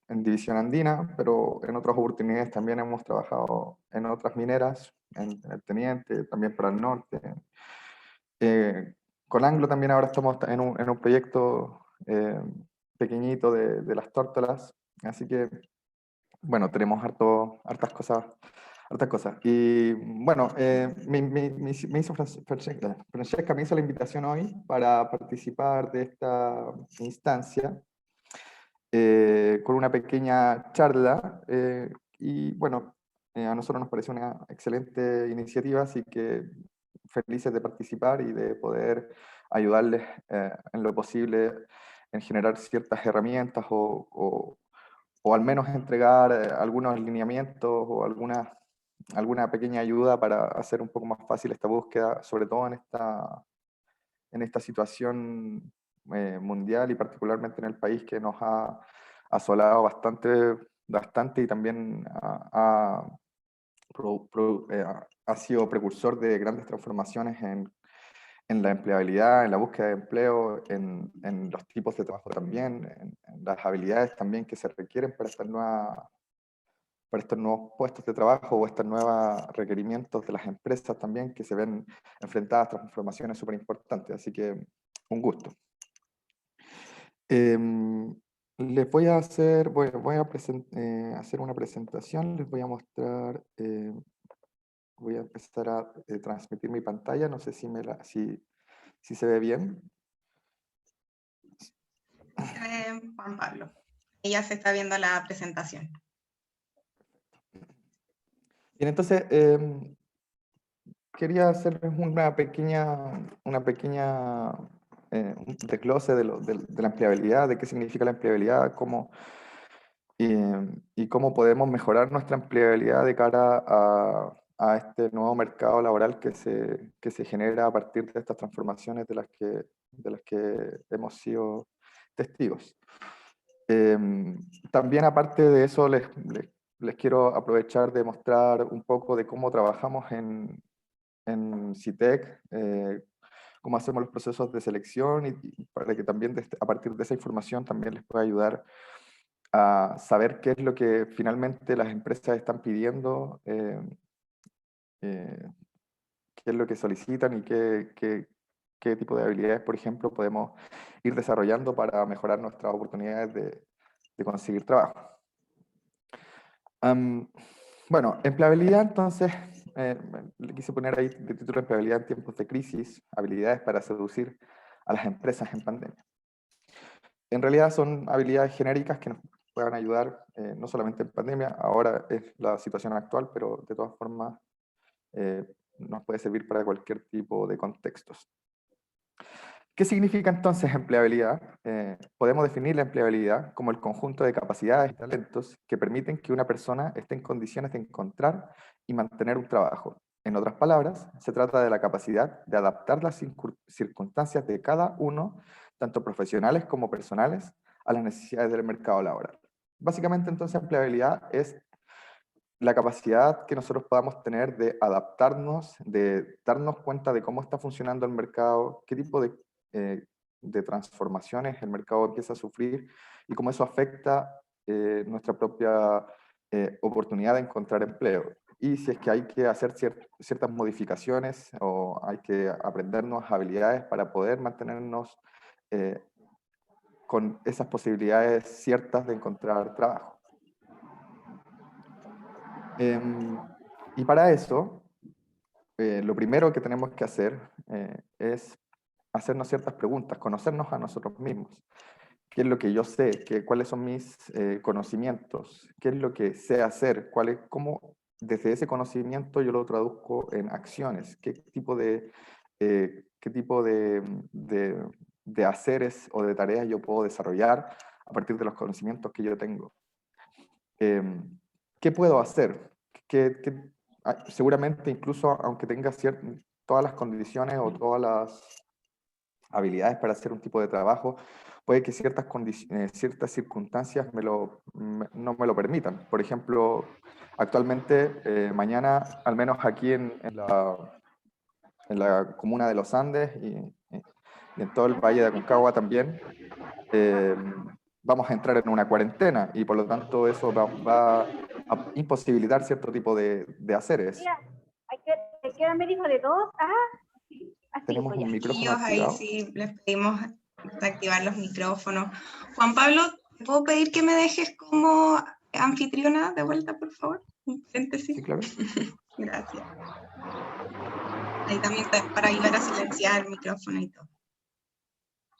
en División Andina, pero en otras oportunidades también hemos trabajado en otras mineras, en el Teniente, también para el norte. Con Anglo también ahora estamos en un proyecto pequeñito de las tórtolas, así que, bueno, tenemos hartas cosas. Hartas cosas. Y bueno, me hizo Francesca me hizo la invitación hoy para participar de esta instancia con una pequeña charla. Y bueno, a nosotros nos parece una excelente iniciativa, así que felices de participar y de poder ayudarles en lo posible en generar ciertas herramientas o al menos entregar algunos lineamientos o alguna pequeña ayuda para hacer un poco más fácil esta búsqueda, sobre todo en esta situación mundial y particularmente en el país que nos ha asolado bastante y también ha sido precursor de grandes transformaciones en la empleabilidad, en la búsqueda de empleo, en los tipos de trabajo también, en las habilidades también que se requieren para estos nuevos puestos de trabajo o estos nuevos requerimientos de las empresas también que se ven enfrentadas a transformaciones súper importantes. Así que un gusto. Les voy a hacer, hacer una presentación, les voy a mostrar, voy a empezar a transmitir mi pantalla, no sé si se ve bien. Juan Pablo. Y ya se está viendo la presentación. Bien, entonces quería hacerles un desglose de la empleabilidad, de qué significa la empleabilidad, y cómo podemos mejorar nuestra empleabilidad de cara a este nuevo mercado laboral que se genera a partir de estas transformaciones de las que hemos sido testigos. También aparte de eso, les quiero aprovechar de mostrar un poco de cómo trabajamos en CITEC, cómo hacemos los procesos de selección y para que también a partir de esa información también les pueda ayudar a saber qué es lo que finalmente las empresas están pidiendo, qué es lo que solicitan y qué tipo de habilidades, por ejemplo, podemos ir desarrollando para mejorar nuestras oportunidades de conseguir trabajo. Bueno, empleabilidad, entonces, le quise poner ahí de título empleabilidad en tiempos de crisis, habilidades para seducir a las empresas en pandemia. En realidad son habilidades genéricas que nos puedan ayudar no solamente en pandemia, ahora es la situación actual, pero de todas formas nos puede servir para cualquier tipo de contextos. ¿Qué significa entonces empleabilidad? Podemos definir la empleabilidad como el conjunto de capacidades y talentos que permiten que una persona esté en condiciones de encontrar y mantener un trabajo. En otras palabras, se trata de la capacidad de adaptar las circunstancias de cada uno, tanto profesionales como personales, a las necesidades del mercado laboral. Básicamente, entonces, empleabilidad es la capacidad que nosotros podamos tener de adaptarnos, de darnos cuenta de cómo está funcionando el mercado, qué tipo de transformaciones el mercado empieza a sufrir y cómo eso afecta nuestra propia oportunidad de encontrar empleo. Y si es que hay que hacer ciertas modificaciones o hay que aprendernos habilidades para poder mantenernos con esas posibilidades ciertas de encontrar trabajo. Y para eso, lo primero que tenemos que hacer es hacernos ciertas preguntas, conocernos a nosotros mismos. ¿Qué es lo que yo sé? ¿Cuáles son mis conocimientos? ¿Qué es lo que sé hacer? ¿Cómo desde ese conocimiento yo lo traduzco en acciones? Qué tipo de haceres o de tareas yo puedo desarrollar a partir de los conocimientos que yo tengo? ¿Qué puedo hacer? Seguramente incluso aunque tenga todas las condiciones o todas las habilidades para hacer un tipo de trabajo, puede que ciertas circunstancias no me lo permitan. Por ejemplo, actualmente, mañana, al menos aquí en la comuna de Los Andes y en todo el Valle de Aconcagua también, vamos a entrar en una cuarentena y por lo tanto eso va a imposibilitar cierto tipo de haceres. ¿Qué me dijo de dos? Así, Tenemos pues un ya. micrófono Ellos ahí activado. sí les pedimos activar los micrófonos. Juan Pablo, ¿te puedo pedir que me dejes como anfitriona de vuelta, por favor? Un paréntesis. Sí, claro. Gracias. Ahí también para ayudar a silenciar el micrófono y todo.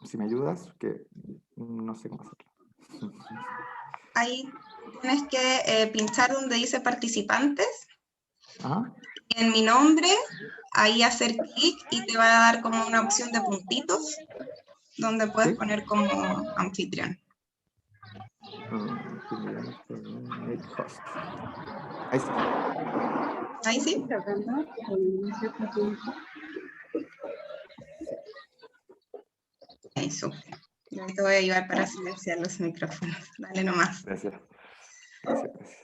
Si me ayudas, que no sé cómo hacerlo. Ahí tienes que pinchar donde dice participantes. Ajá. En mi nombre, ahí hacer clic y te va a dar como una opción de puntitos donde puedes ¿Sí? poner como anfitrión. Make host. Ahí está. Ahí sí. Eso. Yo te voy a ayudar para silenciar los micrófonos. Dale nomás. Gracias. Gracias.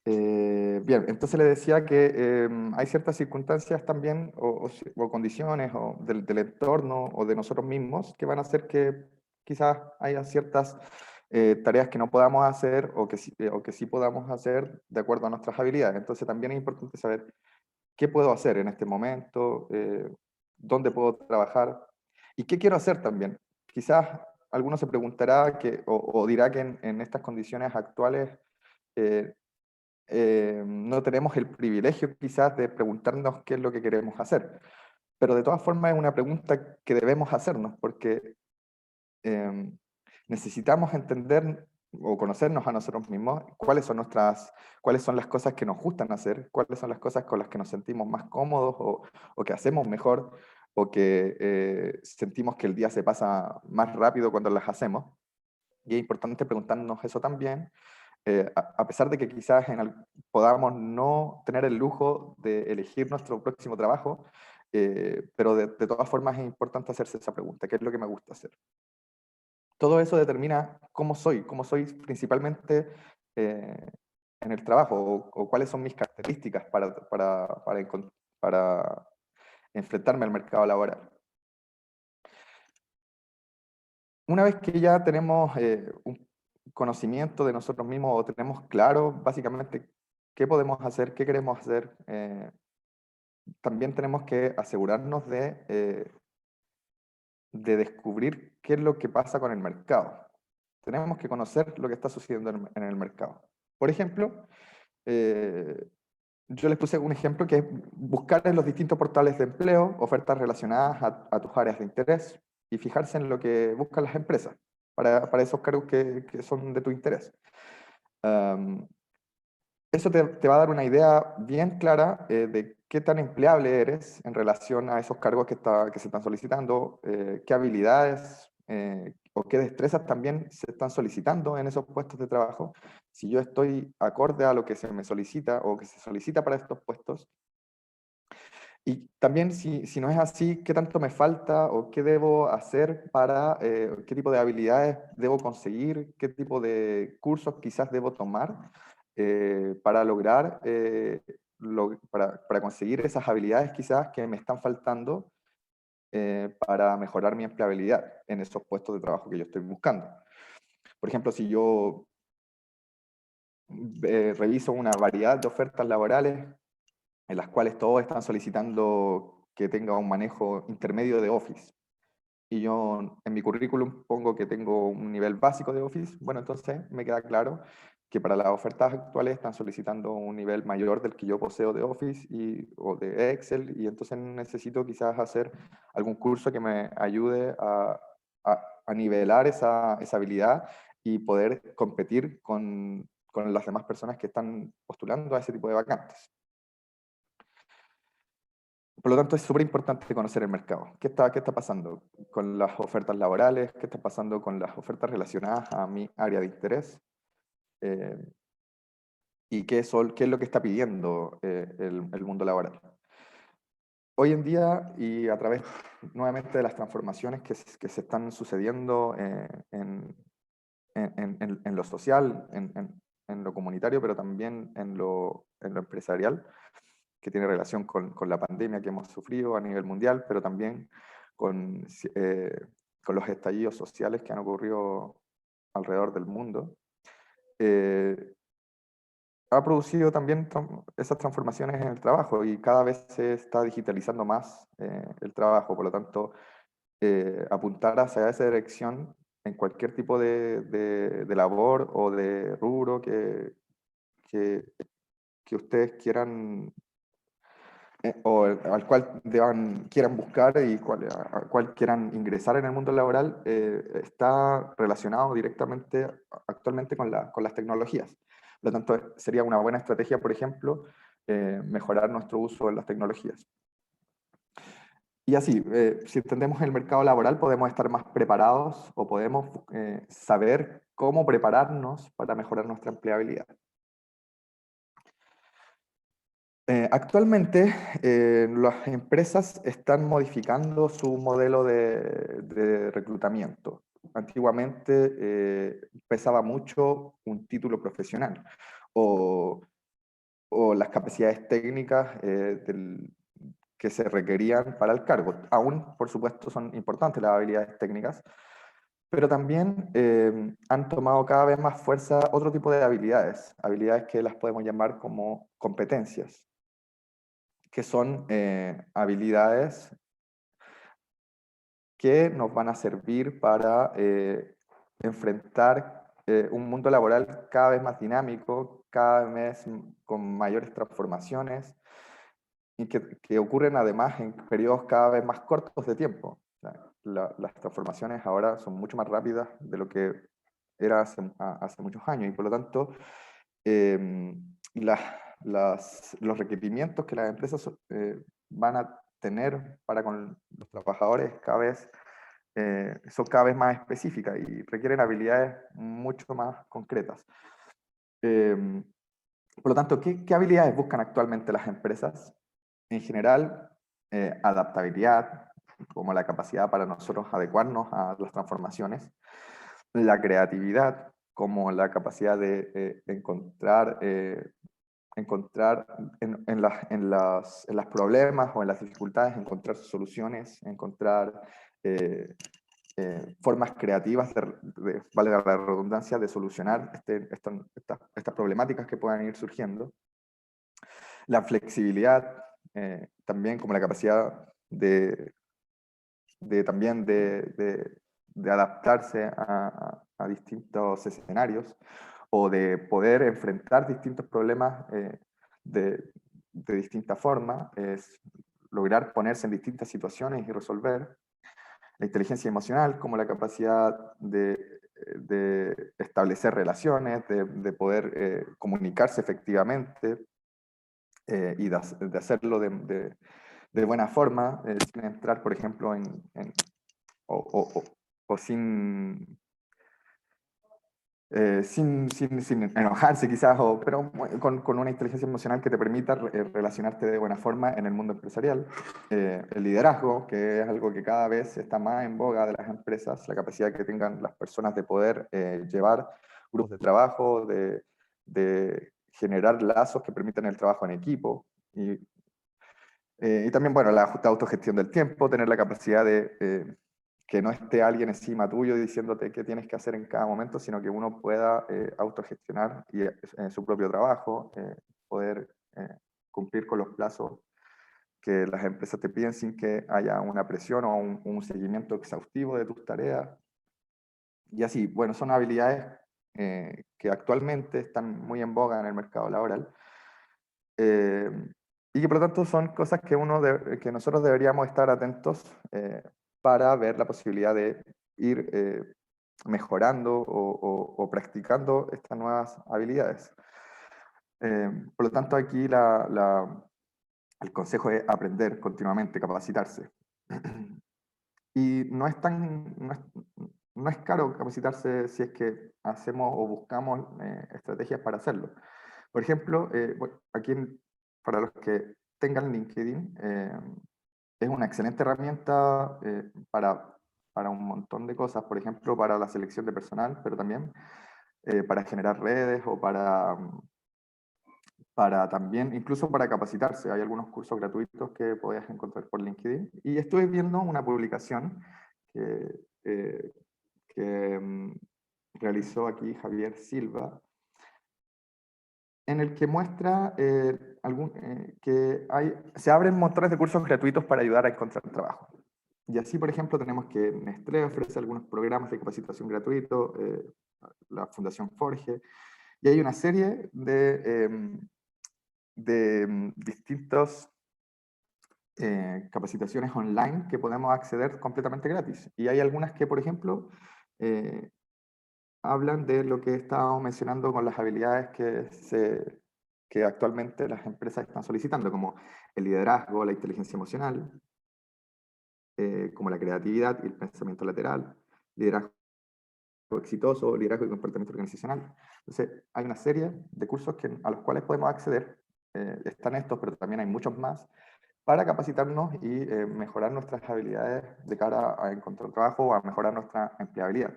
Bien, entonces le decía que hay ciertas circunstancias también o condiciones o del entorno o de nosotros mismos que van a hacer que quizás haya ciertas tareas que no podamos hacer o que sí podamos hacer de acuerdo a nuestras habilidades. Entonces también es importante saber qué puedo hacer en este momento, dónde puedo trabajar y qué quiero hacer también. Quizás alguno se preguntará o dirá que en estas condiciones actuales eh, no tenemos el privilegio quizás de preguntarnos qué es lo que queremos hacer. Pero de todas formas es una pregunta que debemos hacernos porque necesitamos entender o conocernos a nosotros mismos, cuáles son las cosas que nos gustan hacer, cuáles son las cosas con las que nos sentimos más cómodos o que hacemos mejor o que sentimos que el día se pasa más rápido cuando las hacemos. Y es importante preguntarnos eso también, a pesar de que quizás podamos no tener el lujo de elegir nuestro próximo trabajo, pero de todas formas es importante hacerse esa pregunta, ¿qué es lo que me gusta hacer? Todo eso determina cómo soy principalmente en el trabajo, o cuáles son mis características para enfrentarme al mercado laboral. Una vez que ya tenemos un conocimiento de nosotros mismos o tenemos claro básicamente qué podemos hacer, qué queremos hacer, también tenemos que asegurarnos de descubrir qué es lo que pasa con el mercado. Tenemos que conocer lo que está sucediendo en el mercado. Por ejemplo, yo les puse un ejemplo que es buscar en los distintos portales de empleo ofertas relacionadas a tus áreas de interés y fijarse en lo que buscan las empresas para esos cargos que son de tu interés. Eso te va a dar una idea bien clara de qué tan empleable eres en relación a esos cargos que se están solicitando, qué habilidades o qué destrezas también se están solicitando en esos puestos de trabajo. Si yo estoy acorde a lo que se me solicita o que se solicita para estos puestos. Y también si no es así, qué tanto me falta o qué debo hacer qué tipo de habilidades debo conseguir, qué tipo de cursos quizás debo tomar para lograr, para conseguir esas habilidades quizás que me están faltando para mejorar mi empleabilidad en esos puestos de trabajo que yo estoy buscando. Por ejemplo, si yo reviso una variedad de ofertas laborales en las cuales todos están solicitando que tenga un manejo intermedio de Office, y yo en mi currículum pongo que tengo un nivel básico de Office, bueno, entonces me queda claro que para las ofertas actuales están solicitando un nivel mayor del que yo poseo de Office o de Excel, y entonces necesito quizás hacer algún curso que me ayude a nivelar esa habilidad y poder competir con las demás personas que están postulando a ese tipo de vacantes. Por lo tanto, es súper importante conocer el mercado. ¿Qué está pasando con las ofertas laborales? ¿Qué está pasando con las ofertas relacionadas a mi área de interés? ¿Y qué es lo que está pidiendo el mundo laboral? Hoy en día, y a través nuevamente de las transformaciones que se están sucediendo en lo social, en lo comunitario, pero también en lo empresarial, que tiene relación con la pandemia que hemos sufrido a nivel mundial, pero también con los estallidos sociales que han ocurrido alrededor del mundo, ha producido también esas transformaciones en el trabajo y cada vez se está digitalizando más el trabajo. Por lo tanto, apuntar hacia esa dirección en cualquier tipo de labor o de rubro que, que ustedes quieran o al cual quieran buscar y al cual quieran ingresar en el mundo laboral, está relacionado directamente actualmente con las tecnologías. Por lo tanto, sería una buena estrategia, por ejemplo, mejorar nuestro uso de las tecnologías. Y así, si entendemos el mercado laboral, podemos estar más preparados o podemos saber cómo prepararnos para mejorar nuestra empleabilidad. Actualmente, las empresas están modificando su modelo de reclutamiento. Antiguamente pesaba mucho un título profesional o, o las capacidades técnicas que se requerían para el cargo. Aún, por supuesto, son importantes las habilidades técnicas, pero también han tomado cada vez más fuerza otro tipo de habilidades, habilidades que las podemos llamar como competencias, que son habilidades que nos van a servir para enfrentar un mundo laboral cada vez más dinámico, cada vez con mayores transformaciones y que ocurren además en periodos cada vez más cortos de tiempo. O sea, las transformaciones ahora son mucho más rápidas de lo que era hace muchos años y por lo tanto los requerimientos que las empresas van a tener para con los trabajadores son cada vez más específicas y requieren habilidades mucho más concretas. Por lo tanto, ¿qué habilidades buscan actualmente las empresas? En general, adaptabilidad, como la capacidad para nosotros adecuarnos a las transformaciones, la creatividad, como la capacidad de encontrar en las problemas o en las dificultades, encontrar soluciones, encontrar formas creativas, vale la redundancia, de solucionar estas problemáticas que puedan ir surgiendo. La flexibilidad, también como la capacidad también de adaptarse a distintos escenarios o de poder enfrentar distintos problemas de distinta forma, es lograr ponerse en distintas situaciones y resolver. La inteligencia emocional como la capacidad de establecer relaciones, de poder comunicarse efectivamente y de hacerlo de buena forma, sin entrar, por ejemplo, o sin enojarse quizás, pero con una inteligencia emocional que te permita relacionarte de buena forma en el mundo empresarial. El liderazgo, que es algo que cada vez está más en boga de las empresas, la capacidad que tengan las personas de poder llevar grupos de trabajo, de generar lazos que permitan el trabajo en equipo. Y también, bueno, la autogestión del tiempo, tener la capacidad de que no esté alguien encima tuyo diciéndote qué tienes que hacer en cada momento, sino que uno pueda autogestionar su propio trabajo, poder cumplir con los plazos que las empresas te piden sin que haya una presión o un seguimiento exhaustivo de tus tareas. Y así, bueno, son habilidades que actualmente están muy en boga en el mercado laboral. Y que por lo tanto son cosas que nosotros deberíamos estar atentos para ver la posibilidad de ir mejorando o practicando estas nuevas habilidades. Por lo tanto, aquí el consejo es aprender continuamente, capacitarse. Y no es caro capacitarse si es que hacemos o buscamos estrategias para hacerlo. Por ejemplo, aquí para los que tengan LinkedIn, es una excelente herramienta para un montón de cosas, por ejemplo, para la selección de personal, pero también para generar redes o para también, incluso para capacitarse. Hay algunos cursos gratuitos que podías encontrar por LinkedIn. Y estuve viendo una publicación que, que, mm, realizó aquí Javier Silva, en el que muestra que se abren montones de cursos gratuitos para ayudar a encontrar trabajo. Y así, por ejemplo, tenemos que Nestlé ofrece algunos programas de capacitación gratuitos, la Fundación Forge, y hay una serie de distintos capacitaciones online que podemos acceder completamente gratis. Y hay algunas que, por ejemplo, hablan de lo que estábamos mencionando con las habilidades que actualmente las empresas están solicitando, como el liderazgo, la inteligencia emocional, como la creatividad y el pensamiento lateral, liderazgo exitoso, liderazgo y comportamiento organizacional. Entonces, hay una serie de cursos a los cuales podemos acceder. Están estos, pero también hay muchos más, para capacitarnos y mejorar nuestras habilidades de cara a encontrar trabajo o a mejorar nuestra empleabilidad.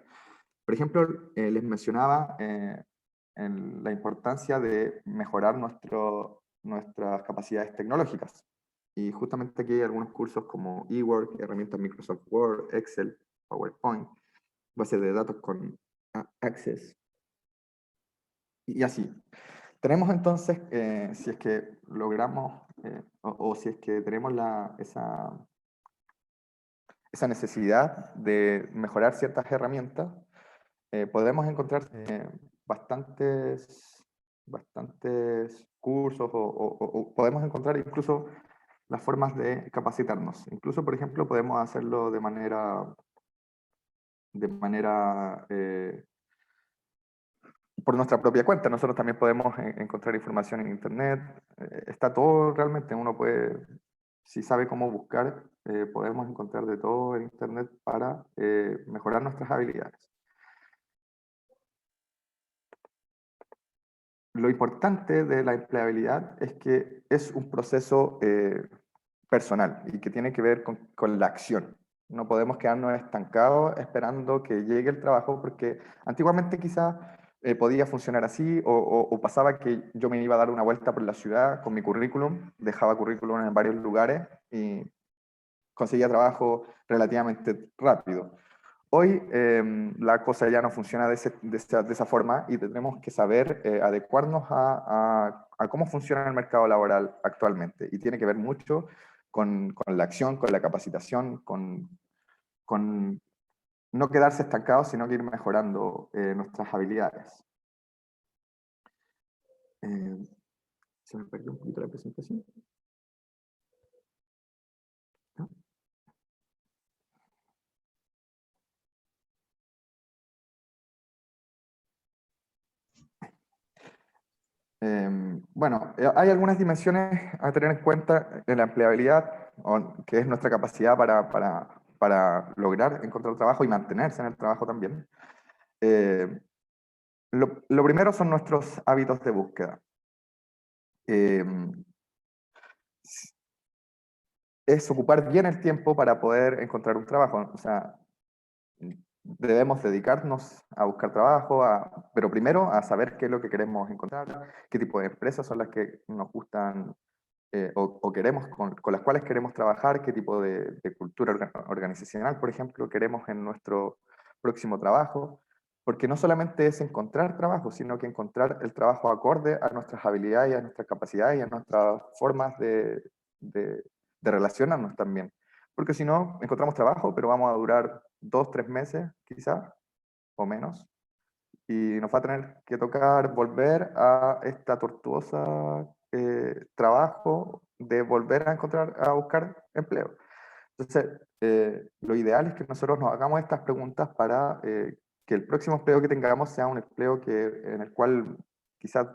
Por ejemplo, les mencionaba la importancia de mejorar nuestras capacidades tecnológicas. Y justamente aquí hay algunos cursos como eWork, herramientas Microsoft Word, Excel, PowerPoint, base de datos con Access, y así. Tenemos entonces, si es que logramos, o si es que tenemos esa necesidad de mejorar ciertas herramientas, podemos encontrar bastantes cursos o podemos encontrar incluso las formas de capacitarnos. Incluso, por ejemplo, podemos hacerlo de manera por nuestra propia cuenta. Nosotros también podemos encontrar información en Internet. Está todo realmente, uno puede, si sabe cómo buscar, podemos encontrar de todo en Internet para mejorar nuestras habilidades. Lo importante de la empleabilidad es que es un proceso personal y que tiene que ver con la acción. No podemos quedarnos estancados esperando que llegue el trabajo, porque antiguamente quizás podía funcionar así, o pasaba que yo me iba a dar una vuelta por la ciudad con mi currículum, dejaba currículum en varios lugares y conseguía trabajo relativamente rápido. Hoy la cosa ya no funciona de esa forma y tenemos que saber adecuarnos a cómo funciona el mercado laboral actualmente. Y tiene que ver mucho con la acción, con la capacitación, con no quedarse estancados, sino que ir mejorando nuestras habilidades. Se me perdió un poquito la presentación. ¿No? Bueno, hay algunas dimensiones a tener en cuenta en la empleabilidad, que es nuestra capacidad para lograr encontrar trabajo y mantenerse en el trabajo también. Lo primero son nuestros hábitos de búsqueda. Es ocupar bien el tiempo para poder encontrar un trabajo. O sea, debemos dedicarnos a buscar trabajo, pero primero a saber qué es lo que queremos encontrar, qué tipo de empresas son las que nos gustan o queremos, con las cuales queremos trabajar, qué tipo de cultura organizacional, por ejemplo, queremos en nuestro próximo trabajo, porque no solamente es encontrar trabajo, sino que encontrar el trabajo acorde a nuestras habilidades, a nuestras capacidades y a nuestras formas de relacionarnos también. Porque si no, encontramos trabajo, pero vamos a durar 2, 3 meses, quizás, o menos, y nos va a tener que tocar volver a esta tortuosa trabajo de volver a buscar empleo. Entonces, lo ideal es que nosotros nos hagamos estas preguntas para que el próximo empleo que tengamos sea un empleo en el cual quizás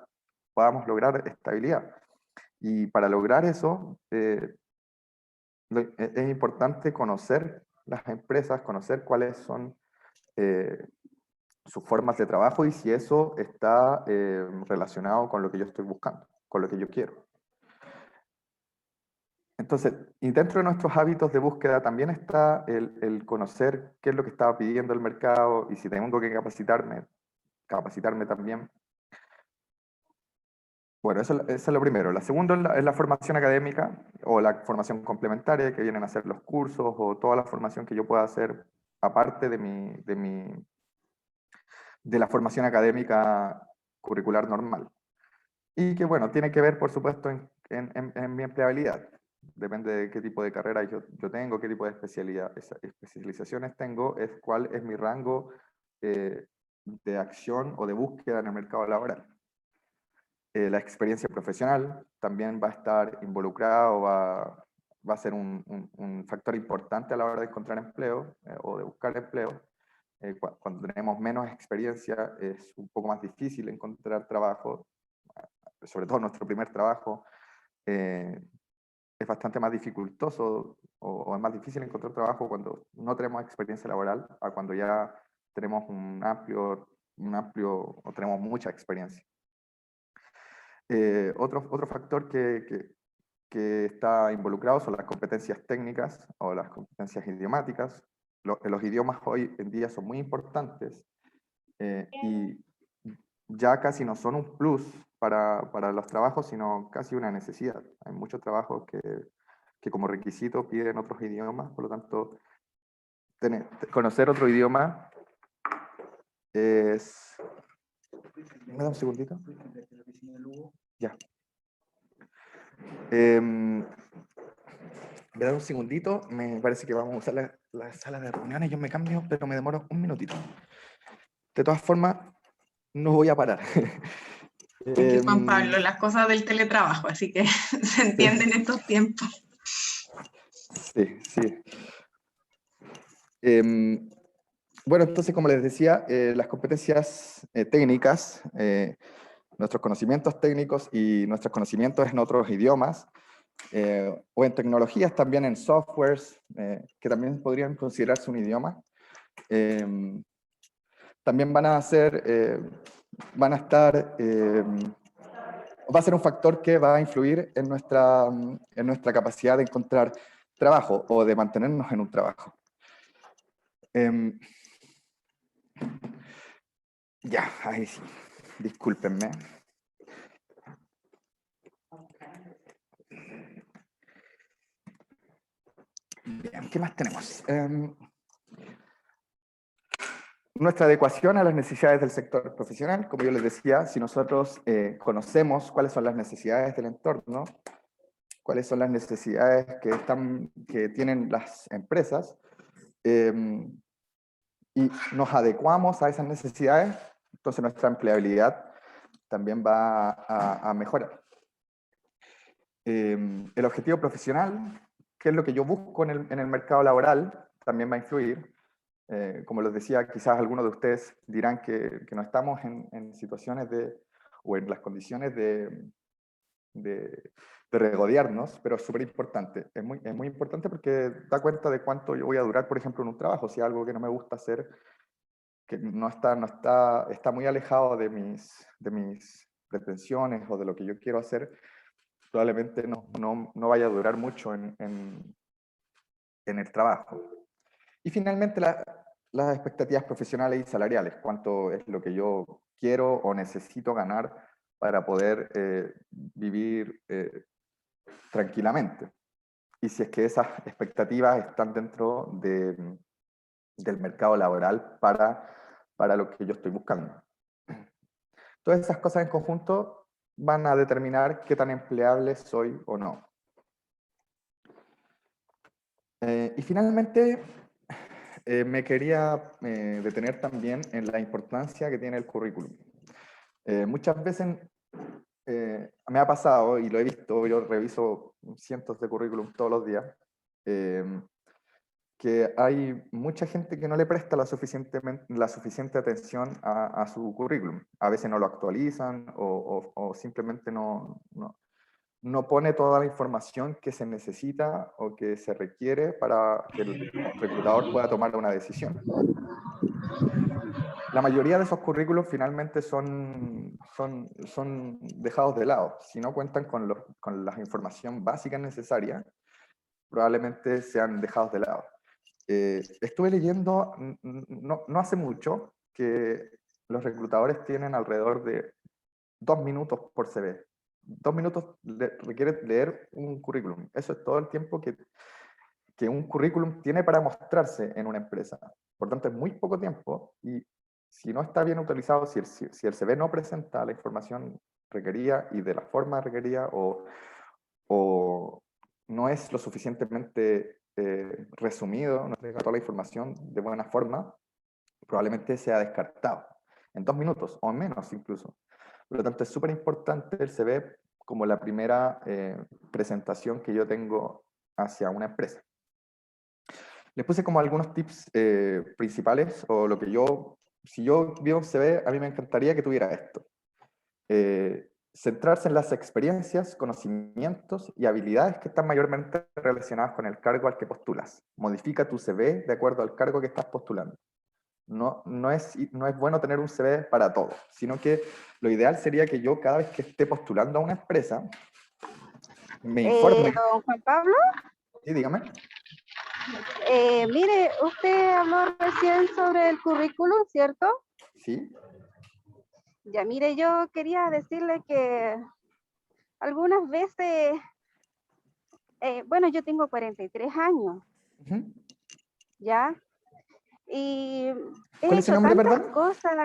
podamos lograr estabilidad. Y para lograr eso, es importante conocer las empresas, conocer cuáles son sus formas de trabajo y si eso está relacionado con lo que yo estoy buscando, con lo que yo quiero. Entonces, y dentro de nuestros hábitos de búsqueda también está el conocer qué es lo que está pidiendo el mercado y si tengo que capacitarme también. Bueno, eso es lo primero. La segunda es la formación académica o la formación complementaria, que vienen a ser los cursos o toda la formación que yo pueda hacer aparte de de la formación académica curricular normal. Y que, bueno, tiene que ver, por supuesto, en mi empleabilidad. Depende de qué tipo de carrera yo tengo, qué tipo de especializaciones tengo, es cuál es mi rango de acción o de búsqueda en el mercado laboral. La experiencia profesional también va a estar involucrada o va a ser un factor importante a la hora de encontrar empleo o de buscar empleo. Cuando tenemos menos experiencia es un poco más difícil encontrar trabajo, sobre todo nuestro primer trabajo, es bastante más dificultoso o es más difícil encontrar trabajo cuando no tenemos experiencia laboral a cuando ya tenemos un amplio o tenemos mucha experiencia. Otro factor que está involucrado son las competencias técnicas o las competencias idiomáticas. Los idiomas hoy en día son muy importantes y ya casi no son un plus para los trabajos, sino casi una necesidad. Hay muchos trabajos que como requisito piden otros idiomas, por lo tanto, conocer otro idioma es... ¿Me da un segundito? Ya. Me da un segundito, me parece que vamos a usar la sala de reuniones, yo me cambio, pero me demoro un minutito. De todas formas, no voy a parar. Aquí Juan Pablo, las cosas del teletrabajo, así que se entienden estos tiempos. Sí, sí. Bueno, entonces, como les decía, las competencias técnicas, nuestros conocimientos técnicos y nuestros conocimientos en otros idiomas, o en tecnologías también, en softwares, que también podrían considerarse un idioma, también van a estar, va a ser un factor que va a influir en nuestra capacidad de encontrar trabajo o de mantenernos en un trabajo. Ya, ahí sí, discúlpenme. Bien, ¿qué más tenemos? Nuestra adecuación a las necesidades del sector profesional, como yo les decía, si nosotros conocemos cuáles son las necesidades del entorno, cuáles son las necesidades que tienen las empresas, y nos adecuamos a esas necesidades, entonces nuestra empleabilidad también va a mejorar. El objetivo profesional, que es lo que yo busco en el mercado laboral, también va a influir. Como les decía, quizás algunos de ustedes dirán que no estamos en situaciones o en las condiciones de regodearnos, pero es súper importante. Es muy importante porque da cuenta de cuánto yo voy a durar, por ejemplo, en un trabajo. Si algo que no me gusta hacer, que está muy alejado de mis pretensiones o de lo que yo quiero hacer, probablemente no vaya a durar mucho en el trabajo. Y finalmente, las expectativas profesionales y salariales, cuánto es lo que yo quiero o necesito ganar para poder vivir tranquilamente. Y si es que esas expectativas están dentro del mercado laboral para lo que yo estoy buscando. Todas esas cosas en conjunto van a determinar qué tan empleable soy o no. Y finalmente, me quería detener también en la importancia que tiene el currículum. Muchas veces me ha pasado, y lo he visto, yo reviso cientos de currículum todos los días, que hay mucha gente que no le presta la suficiente atención a su currículum. A veces no lo actualizan o simplemente no pone toda la información que se necesita o que se requiere para que el reclutador pueda tomar una decisión. La mayoría de esos currículos finalmente son dejados de lado. Si no cuentan con la información básica necesaria, probablemente sean dejados de lado. Estuve leyendo no hace mucho que los reclutadores tienen alrededor de 2 minutos por CV. 2 minutos requiere leer un currículum. Eso es todo el tiempo que un currículum tiene para mostrarse en una empresa. Por tanto, es muy poco tiempo y si no está bien utilizado, si el CV no presenta la información requerida y de la forma requerida, o no es lo suficientemente resumido, no entrega toda la información de buena forma, probablemente sea descartado en 2 minutos o menos incluso. Por lo tanto, es súper importante el CV como la primera presentación que yo tengo hacia una empresa. Les puse como algunos tips principales, o lo que si yo vivo un CV, a mí me encantaría que tuviera esto. Centrarse en las experiencias, conocimientos y habilidades que están mayormente relacionadas con el cargo al que postulas. Modifica tu CV de acuerdo al cargo que estás postulando. No es bueno tener un CV para todo, sino que lo ideal sería que yo cada vez que esté postulando a una empresa, me informe. Don Juan Pablo, Sí, dígame. mire, usted habló recién sobre el currículum, ¿cierto? Sí. Ya, mire, yo quería decirle que algunas veces, bueno, yo tengo 43 años, Uh-huh. ¿ya? Y he ¿Cuál es su hecho nombre, tantas perdón? cosas.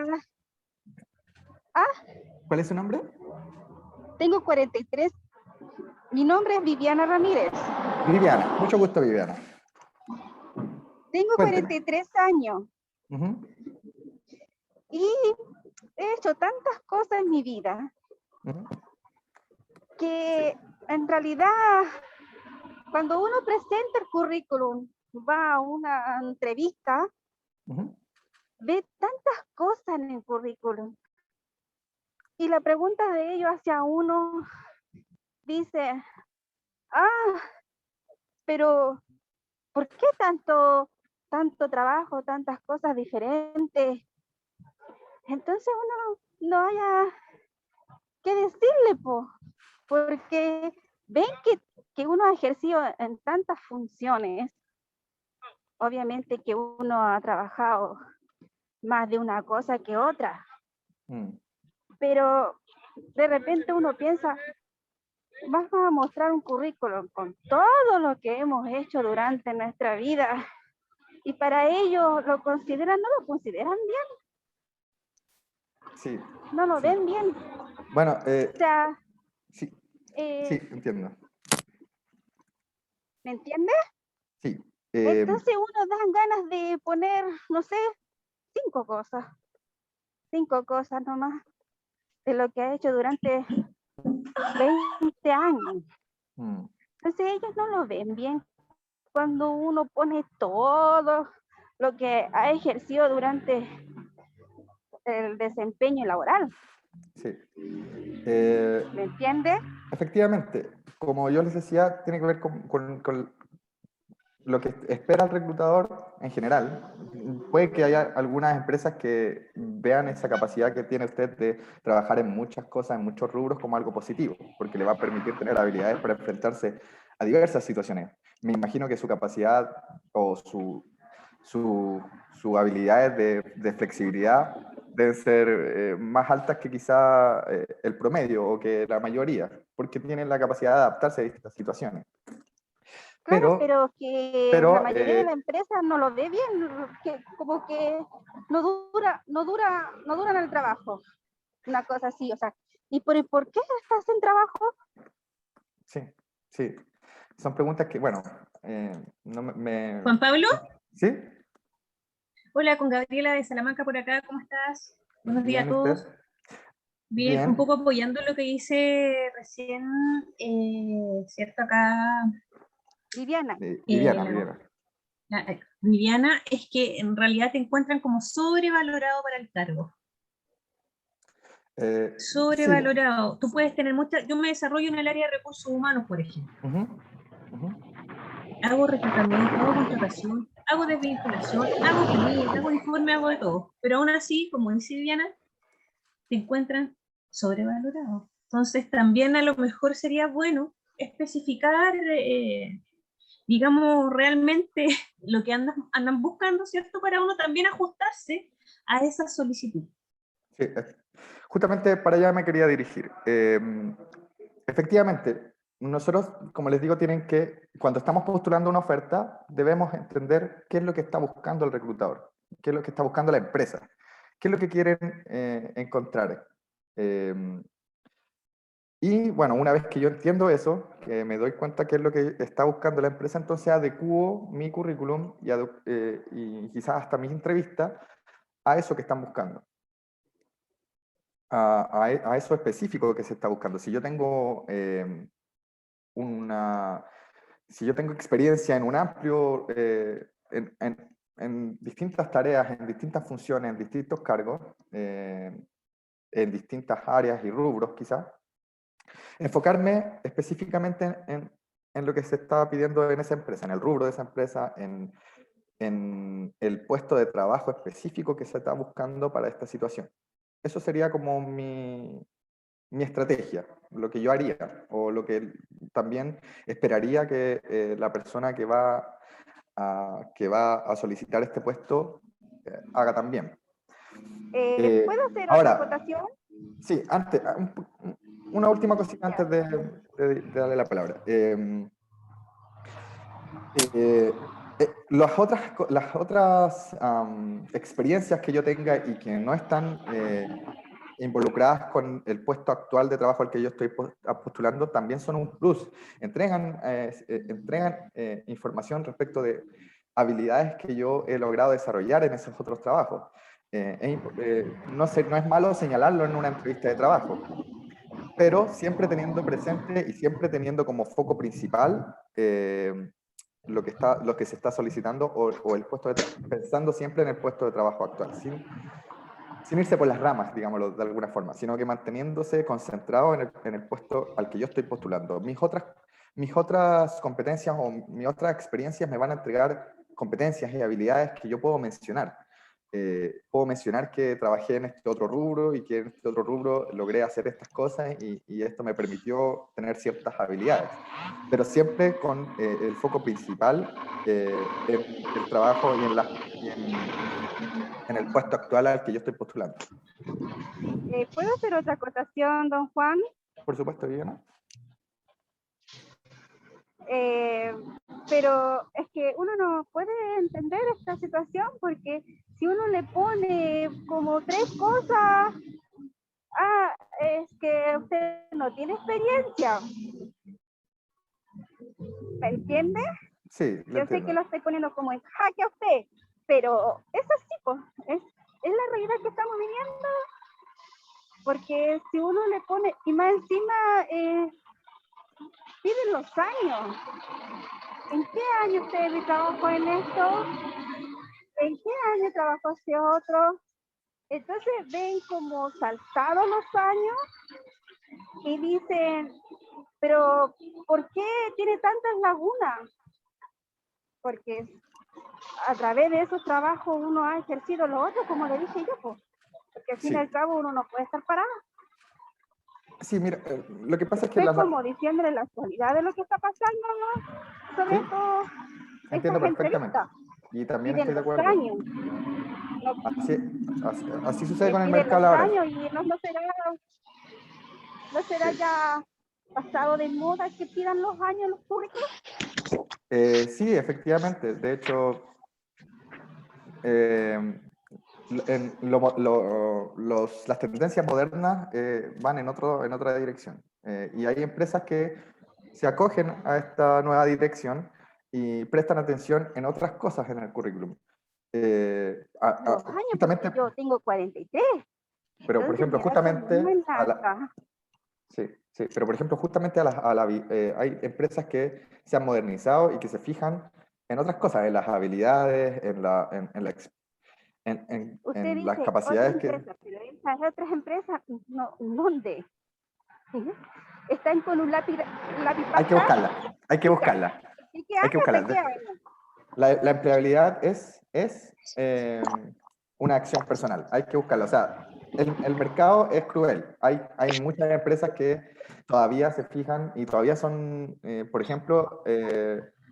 Ah, ¿Cuál es su nombre? tengo 43. Mi nombre es Viviana Ramírez. Viviana. Mucho gusto, Viviana. Tengo Cuénteme. 43 años Uh-huh. y he hecho tantas cosas en mi vida Uh-huh. que en realidad cuando uno presenta el currículum, va a una entrevista, Uh-huh. ve tantas cosas en el currículum. Y la pregunta de ellos hacia uno dice, pero ¿por qué tanto trabajo, tantas cosas diferentes? Entonces uno no haya que decirle, porque ven que uno ha ejercido en tantas funciones. Obviamente que uno ha trabajado más de una cosa que otra, pero de repente uno piensa, vas a mostrar un currículum con todo lo que hemos hecho durante nuestra vida y para ellos no lo consideran bien, Sí. no lo Sí. ven bien. Bueno, O sea, sí, sí, entiendo. ¿me entiendes? Sí. Entonces uno dan ganas de poner, no sé, 5 cosas nomás de lo que ha hecho durante 20 años. Entonces ellos no lo ven bien cuando uno pone todo lo que ha ejercido durante el desempeño laboral. Sí. ¿Me entiendes? Efectivamente, como yo les decía, tiene que ver con lo que espera el reclutador en general. Puede que haya algunas empresas que vean esa capacidad que tiene usted de trabajar en muchas cosas, en muchos rubros, como algo positivo, porque le va a permitir tener habilidades para enfrentarse a diversas situaciones. Me imagino que su capacidad o sus habilidades de flexibilidad deben ser más altas que quizá el promedio o que la mayoría, porque tienen la capacidad de adaptarse a distintas situaciones. Claro, Pero, pero que la pero mayoría de las empresas no lo ve bien, que como que no dura en el trabajo, una cosa así, o sea, ¿y por qué estás en trabajo? sí, sí, son preguntas que, bueno, no Juan Pablo, ¿Sí? hola, con Gabriela de Salamanca por acá, ¿cómo estás? Buenos días Bien, a ¿usted? todos. Bien, un Bien. poco apoyando lo que dice recién, ¿cierto? Acá Viviana, Viviana. Viviana, es que en realidad te encuentran como sobrevalorado para el cargo. Sí. Sobrevalorado. Tú puedes tener yo me desarrollo en el área de recursos humanos, por ejemplo. Hago reclutamiento, hago contratación, hago desvinculación, hago planilla, hago informe, hago de todo. Pero aún así, como dice Viviana, te encuentran sobrevalorado. Entonces también a lo mejor sería bueno especificar, digamos, realmente lo que andan buscando, ¿cierto? Para uno también ajustarse a esa solicitud. Sí, justamente para allá me quería dirigir. Efectivamente, nosotros, como les digo, cuando estamos postulando una oferta, debemos entender qué es lo que está buscando el reclutador, qué es lo que está buscando la empresa. qué es lo que quieren encontrar. Y bueno, una vez que yo entiendo eso, que me doy cuenta qué es lo que está buscando la empresa, entonces adecuo mi currículum y quizás hasta mis entrevistas a eso que están buscando. A eso específico que se está buscando. Si yo tengo si yo tengo experiencia en un amplio, en distintas tareas, en distintas funciones, en distintos cargos, en distintas áreas y rubros quizás, enfocarme específicamente en lo que se está pidiendo en esa empresa, en el rubro de esa empresa, en el puesto de trabajo específico que se está buscando para esta situación. Eso sería como mi estrategia, lo que yo haría, o lo que también esperaría que la persona que va a solicitar este puesto haga también. ¿Puedo hacer otra Ahora, acotación? sí, antes, una última cosita antes de darle la palabra. Las otras experiencias que yo tenga y que no están involucradas con el puesto actual de trabajo al que yo estoy postulando también son un plus. Entregan información respecto de habilidades que yo he logrado desarrollar en esos otros trabajos. No es malo señalarlo en una entrevista de trabajo, pero siempre teniendo presente y siempre teniendo como foco principal lo que se está solicitando o el puesto pensando siempre en el puesto de trabajo actual, sin irse por las ramas, digámoslo de alguna forma, sino que manteniéndose concentrado en el puesto al que yo estoy postulando. Mis otras competencias o mis otras experiencias me van a entregar competencias y habilidades que yo puedo mencionar. Puedo mencionar que trabajé en este otro rubro y que en este otro rubro logré hacer estas cosas y esto me permitió tener ciertas habilidades, pero siempre con el foco principal en el trabajo y en el puesto actual al que yo estoy postulando. ¿Puedo hacer otra acotación, don Juan? Por supuesto, Viviana. Pero es que uno no puede entender esta situación porque si uno le pone como 3 cosas, es que usted no tiene experiencia. ¿Me entiende? Sí, lo Yo entiendo. sé que lo estoy poniendo como en jaque a usted, pero es así, pues, es la realidad que estamos viviendo, porque si uno le pone, y más encima, piden los años. ¿En qué año usted trabajó en esto? ¿En qué año trabajó ese otro? Entonces ven como saltados los años y dicen, pero ¿por qué tiene tantas lagunas? Porque a través de esos trabajos uno ha ejercido lo otro, como le dije yo, pues, porque al fin y al cabo uno no puede estar parado. Sí, mira, lo que pasa es que Estoy como diciéndole la actualidad de lo que está pasando, ¿no? Sobre sí, todo entiendo estas perfectamente. entrevistas. Y también Piden estoy de los acuerdo. años. Así sucede con el Piden mercado los laboral. años y no será Sí. ya pasado de moda que pidan los años los currículos. Sí, efectivamente. De hecho, las tendencias modernas van en otra dirección. Y hay empresas que se acogen a esta nueva dirección y prestan atención en otras cosas en el currículum. Los años, Justamente, porque yo tengo 43. pero por Entonces, ejemplo, mi edad también justamente es alta. sí, pero por ejemplo, justamente hay empresas que se han modernizado y que se fijan en otras cosas, en las habilidades, en Usted en las dice otra capacidades que... empresa, pero esas otras empresas, no, ¿dónde? ¿Sí? Están con un lápiz Hay que buscarla, hay que ¿Y buscarla. qué Hay que año? ¿De buscarla. qué año? La empleabilidad es una acción personal, hay que buscarla. O sea, el mercado es cruel. Hay muchas empresas que todavía se fijan y todavía son, por ejemplo,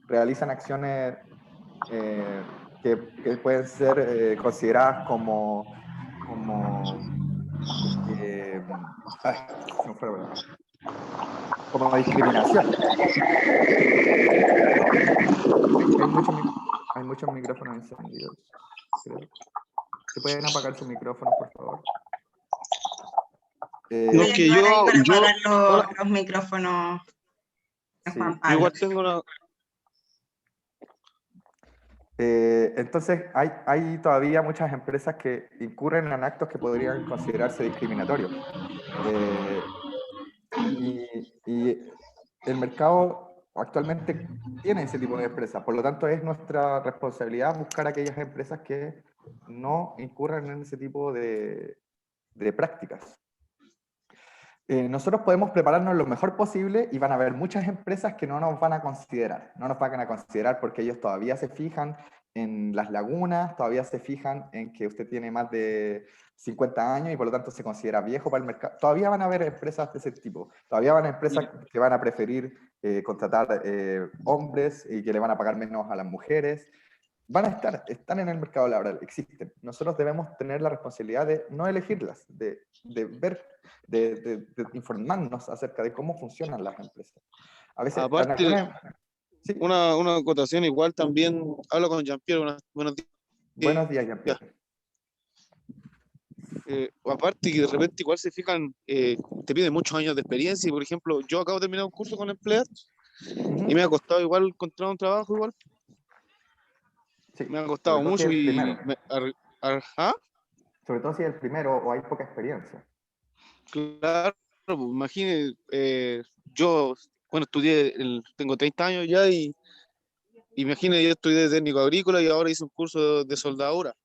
realizan acciones que pueden ser consideradas ay, se me fue la palabra. Como discriminación. Hay muchos micrófonos encendidos, creo. ¿Se pueden apagar su micrófono, por favor? Voy No, a es que ayudar ahí para yo, apagar hola, los micrófonos de Sí. Juan yo Pablo. igual tengo una, Entonces, hay todavía muchas empresas que incurren en actos que podrían considerarse discriminatorios. Y el mercado actualmente tiene ese tipo de empresas. Por lo tanto, es nuestra responsabilidad buscar aquellas empresas que no incurran en ese tipo de prácticas. Nosotros podemos prepararnos lo mejor posible y van a haber muchas empresas que no nos van a considerar. No nos van a considerar porque ellos todavía se fijan en las lagunas, todavía se fijan en que usted tiene más de 50 años y por lo tanto se considera viejo para el mercado. Todavía van a haber empresas de ese tipo. Todavía van a haber empresas que van a preferir contratar hombres y que le van a pagar menos a las mujeres. Están en el mercado laboral, existen. Nosotros debemos tener la responsabilidad de no elegirlas, de ver, de informarnos acerca de cómo funcionan las empresas. A veces, en aparte, algunas... Sí, una acotación igual también, hablo con Jean-Pierre, buenos buenos días, días. Jean-Pierre. Aparte que de repente igual se fijan, te piden muchos años de experiencia, y por ejemplo, yo acabo de terminar un curso con Empleat y me ha costado igual encontrar un trabajo igual, Sí, me ha sobre costado todo si mucho es el y primero. ¿ah? Sobre todo si es el primero o hay poca experiencia. Claro, pues, imagine, yo, bueno, tengo 30 años ya y imagine, yo estudié técnico agrícola y ahora hice un curso de soldadura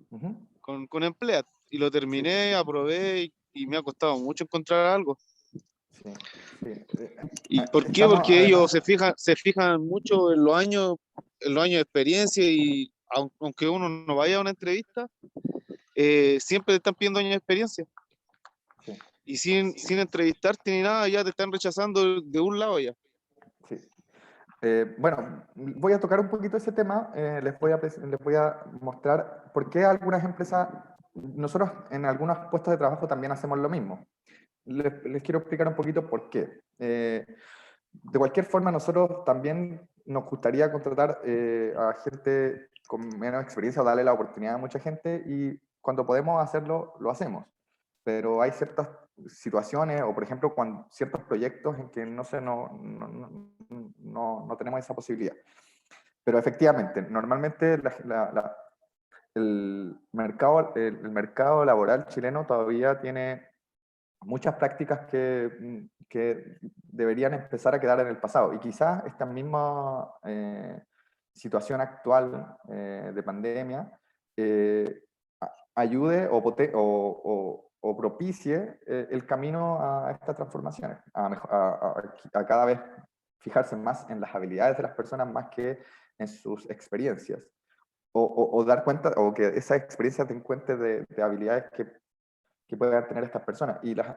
Ujú. con Empleat y lo terminé, aprobé y me ha costado mucho encontrar algo. Sí, sí. ¿Y por qué? Estamos Porque ellos además... se fijan mucho en los años de experiencia y aunque uno no vaya a una entrevista, siempre te están pidiendo años de experiencia. Sí. Y sin entrevistarte ni nada, ya te están rechazando de un lado ya. Sí. Bueno, voy a tocar un poquito ese tema, les voy a mostrar por qué algunas empresas, nosotros en algunos puestos de trabajo también hacemos lo mismo. Les quiero explicar un poquito por qué. De cualquier forma, nosotros también nos gustaría contratar a gente con menos experiencia o darle la oportunidad a mucha gente y cuando podemos hacerlo, lo hacemos. Pero hay ciertas situaciones o, por ejemplo, ciertos proyectos en que no tenemos esa posibilidad. Pero efectivamente, normalmente el mercado laboral chileno todavía tiene muchas prácticas que deberían empezar a quedar en el pasado. Y quizás esta misma situación actual de pandemia ayude o propicie el camino a estas transformaciones, a cada vez fijarse más en las habilidades de las personas más que en sus experiencias. O dar cuenta, o que esa experiencia den cuenta de habilidades que puedan tener estas personas. Y las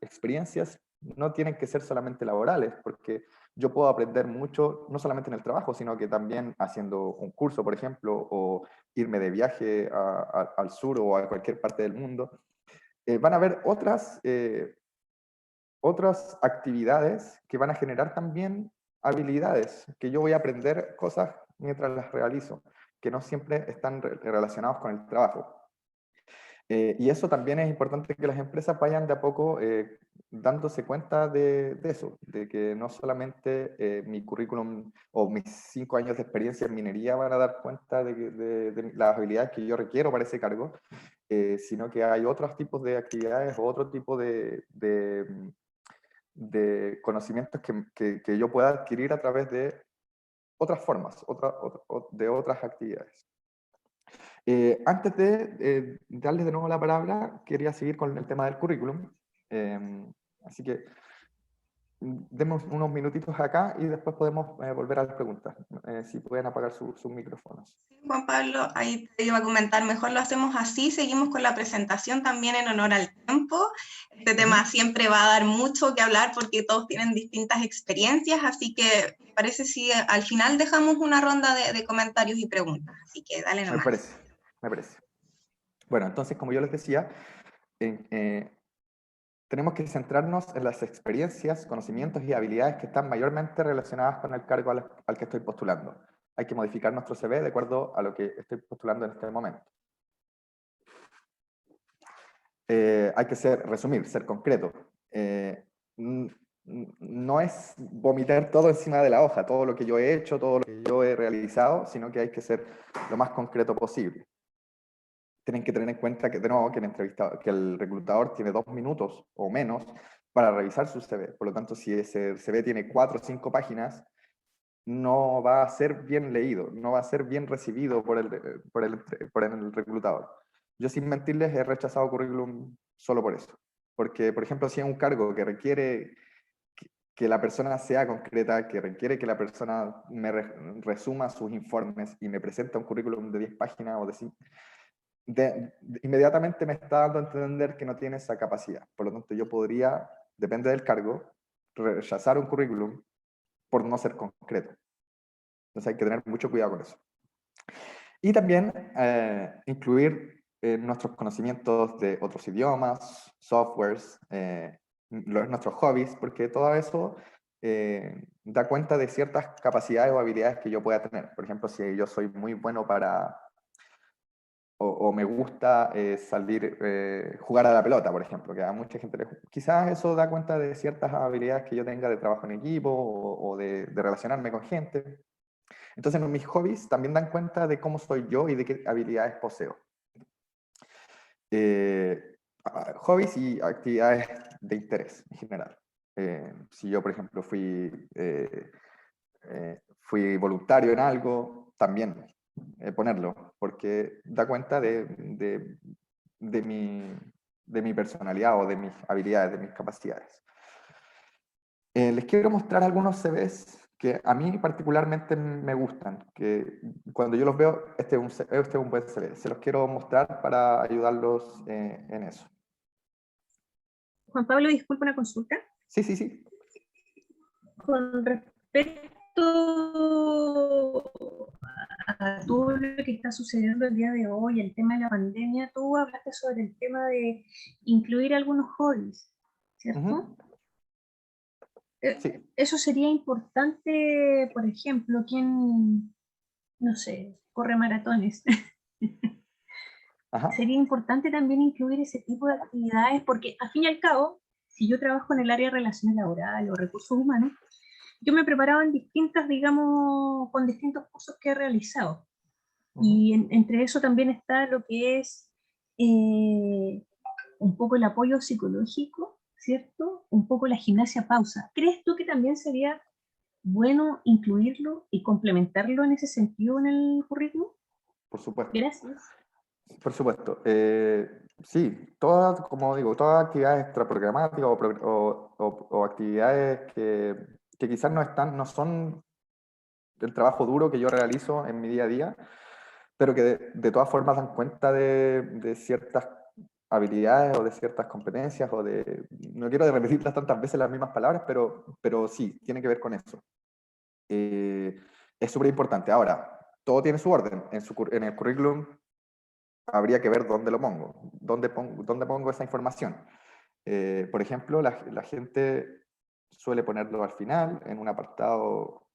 experiencias no tienen que ser solamente laborales, porque yo puedo aprender mucho, no solamente en el trabajo, sino que también haciendo un curso, por ejemplo, o irme de viaje al sur o a cualquier parte del mundo. Van a haber otras actividades que van a generar también habilidades, que yo voy a aprender cosas mientras las realizo, que no siempre están relacionados con el trabajo. Y eso también es importante que las empresas vayan de a poco dándose cuenta de eso, de que no solamente mi currículum o mis 5 años de experiencia en minería van a dar cuenta de las habilidades que yo requiero para ese cargo, sino que hay otros tipos de actividades o otro tipo de conocimientos que yo pueda adquirir a través de otras formas, de otras actividades. Antes de darles de nuevo la palabra, quería seguir con el tema del currículum. Así que demos unos minutitos acá y después podemos volver a las preguntas. Si pueden apagar sus micrófonos. Juan Pablo, ahí te iba a comentar, mejor lo hacemos así, seguimos con la presentación también en honor al tiempo. Este tema siempre va a dar mucho que hablar porque todos tienen distintas experiencias, así que me parece si al final dejamos una ronda de comentarios y preguntas, así que dale nomás. Me parece. Bueno, entonces, como yo les decía, tenemos que centrarnos en las experiencias, conocimientos y habilidades que están mayormente relacionadas con el cargo al que estoy postulando. Hay que modificar nuestro CV de acuerdo a lo que estoy postulando en este momento. hay que resumir, ser concreto. No es vomitar todo encima de la hoja, todo lo que yo he hecho, todo lo que yo he realizado, sino que hay que ser lo más concreto posible. Tienen que tener en cuenta que, de nuevo, que el reclutador tiene 2 minutos o menos para revisar su CV. Por lo tanto, si ese CV tiene 4 o 5 páginas, no va a ser bien leído, no va a ser bien recibido por el reclutador. Yo, sin mentirles, he rechazado currículum solo por eso. Porque, por ejemplo, si es un cargo que requiere que la persona sea concreta, que requiere que la persona me resuma sus informes y me presenta un currículum de 10 páginas o de 5, inmediatamente me está dando a entender que no tiene esa capacidad. Por lo tanto, yo podría, depende del cargo, rechazar un currículum por no ser concreto. Entonces hay que tener mucho cuidado con eso. Y también incluir nuestros conocimientos de otros idiomas, softwares, nuestros hobbies, porque todo eso da cuenta de ciertas capacidades o habilidades que yo pueda tener. Por ejemplo, si yo soy muy bueno para, o me gusta salir, jugar a la pelota, por ejemplo, que a mucha gente quizás eso da cuenta de ciertas habilidades que yo tenga de trabajo en equipo o de relacionarme con gente. Entonces, mis hobbies también dan cuenta de cómo soy yo y de qué habilidades poseo. Hobbies y actividades de interés en general. Si yo, por ejemplo, fui voluntario en algo, también ponerlo, porque da cuenta de mi personalidad o de mis habilidades, de mis capacidades. Les quiero mostrar algunos CVs que a mí particularmente me gustan, que cuando yo los veo, este es un buen CV. Se los quiero mostrar para ayudarlos en eso. Juan Pablo, disculpa una consulta. Sí, sí, sí. Con respecto a todo lo que está sucediendo el día de hoy, el tema de la pandemia, tú hablaste sobre el tema de incluir algunos hobbies, ¿cierto? Uh-huh. Sí. Eso sería importante, por ejemplo, quien, no sé, corre maratones. Ajá. Sería importante también incluir ese tipo de actividades porque, al fin y al cabo, si yo trabajo en el área de relaciones laborales o recursos humanos, yo me preparaba en distintas, digamos, con distintos cursos que he realizado. Y entre eso también está lo que es un poco el apoyo psicológico, ¿cierto? Un poco la gimnasia pausa. ¿Crees tú que también sería bueno incluirlo y complementarlo en ese sentido en el currículum? Por supuesto. Gracias. Por supuesto. Sí, como digo, todas actividades extraprogramáticas o actividades que quizás no son el trabajo duro que yo realizo en mi día a día, pero que de todas formas dan cuenta de ciertas habilidades o de ciertas competencias no quiero repetirlas tantas veces las mismas palabras, pero sí, tiene que ver con eso. Es súper importante. Ahora, todo tiene su orden. En el currículum habría que ver dónde lo pongo, dónde pongo esa información. Por ejemplo, la gente suele ponerlo al final, en un apartado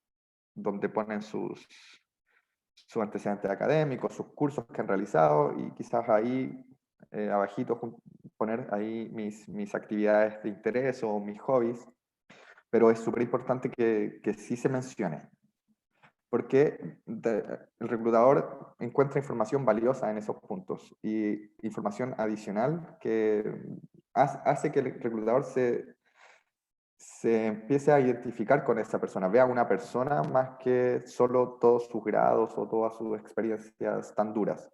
donde ponen sus antecedentes académicos, sus cursos que han realizado, y quizás ahí, abajito, poner ahí mis actividades de interés o mis hobbies, pero es súper importante que sí se mencione, porque el reclutador encuentra información valiosa en esos puntos y información adicional que hace que el reclutador se empiece a identificar con esa persona, vea una persona más que solo todos sus grados o todas sus experiencias tan duras,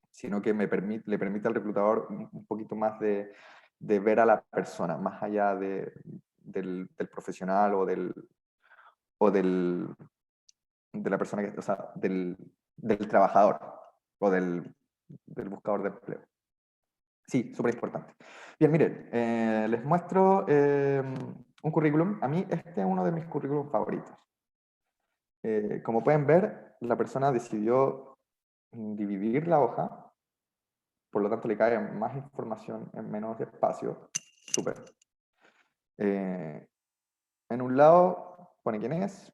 sino que le permite al reclutador un poquito más de ver a la persona, más allá del profesional o de la persona o sea, del trabajador o del buscador de empleo. Sí, súper importante. Bien, miren, les muestro un currículum. A mí este es uno de mis currículums favoritos. Como pueden ver, la persona decidió dividir la hoja, por lo tanto le cae más información en menos espacio. Súper. En un lado pone quién es,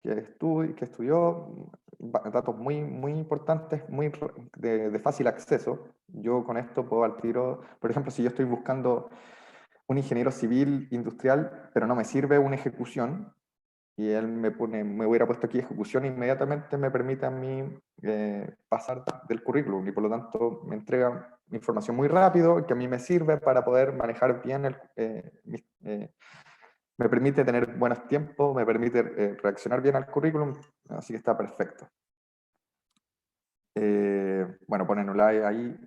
que estudió, datos muy, muy importantes, de fácil acceso, Yo con esto puedo al tiro, por ejemplo, si yo estoy buscando un ingeniero civil industrial, pero no me sirve una ejecución, y él me hubiera puesto aquí ejecución, inmediatamente me permite a mí pasar del currículum, y por lo tanto me entrega información muy rápido, que a mí me sirve para poder manejar bien me permite tener buenos tiempos, me permite reaccionar bien al currículum, así que está perfecto. Bueno, ponen ahí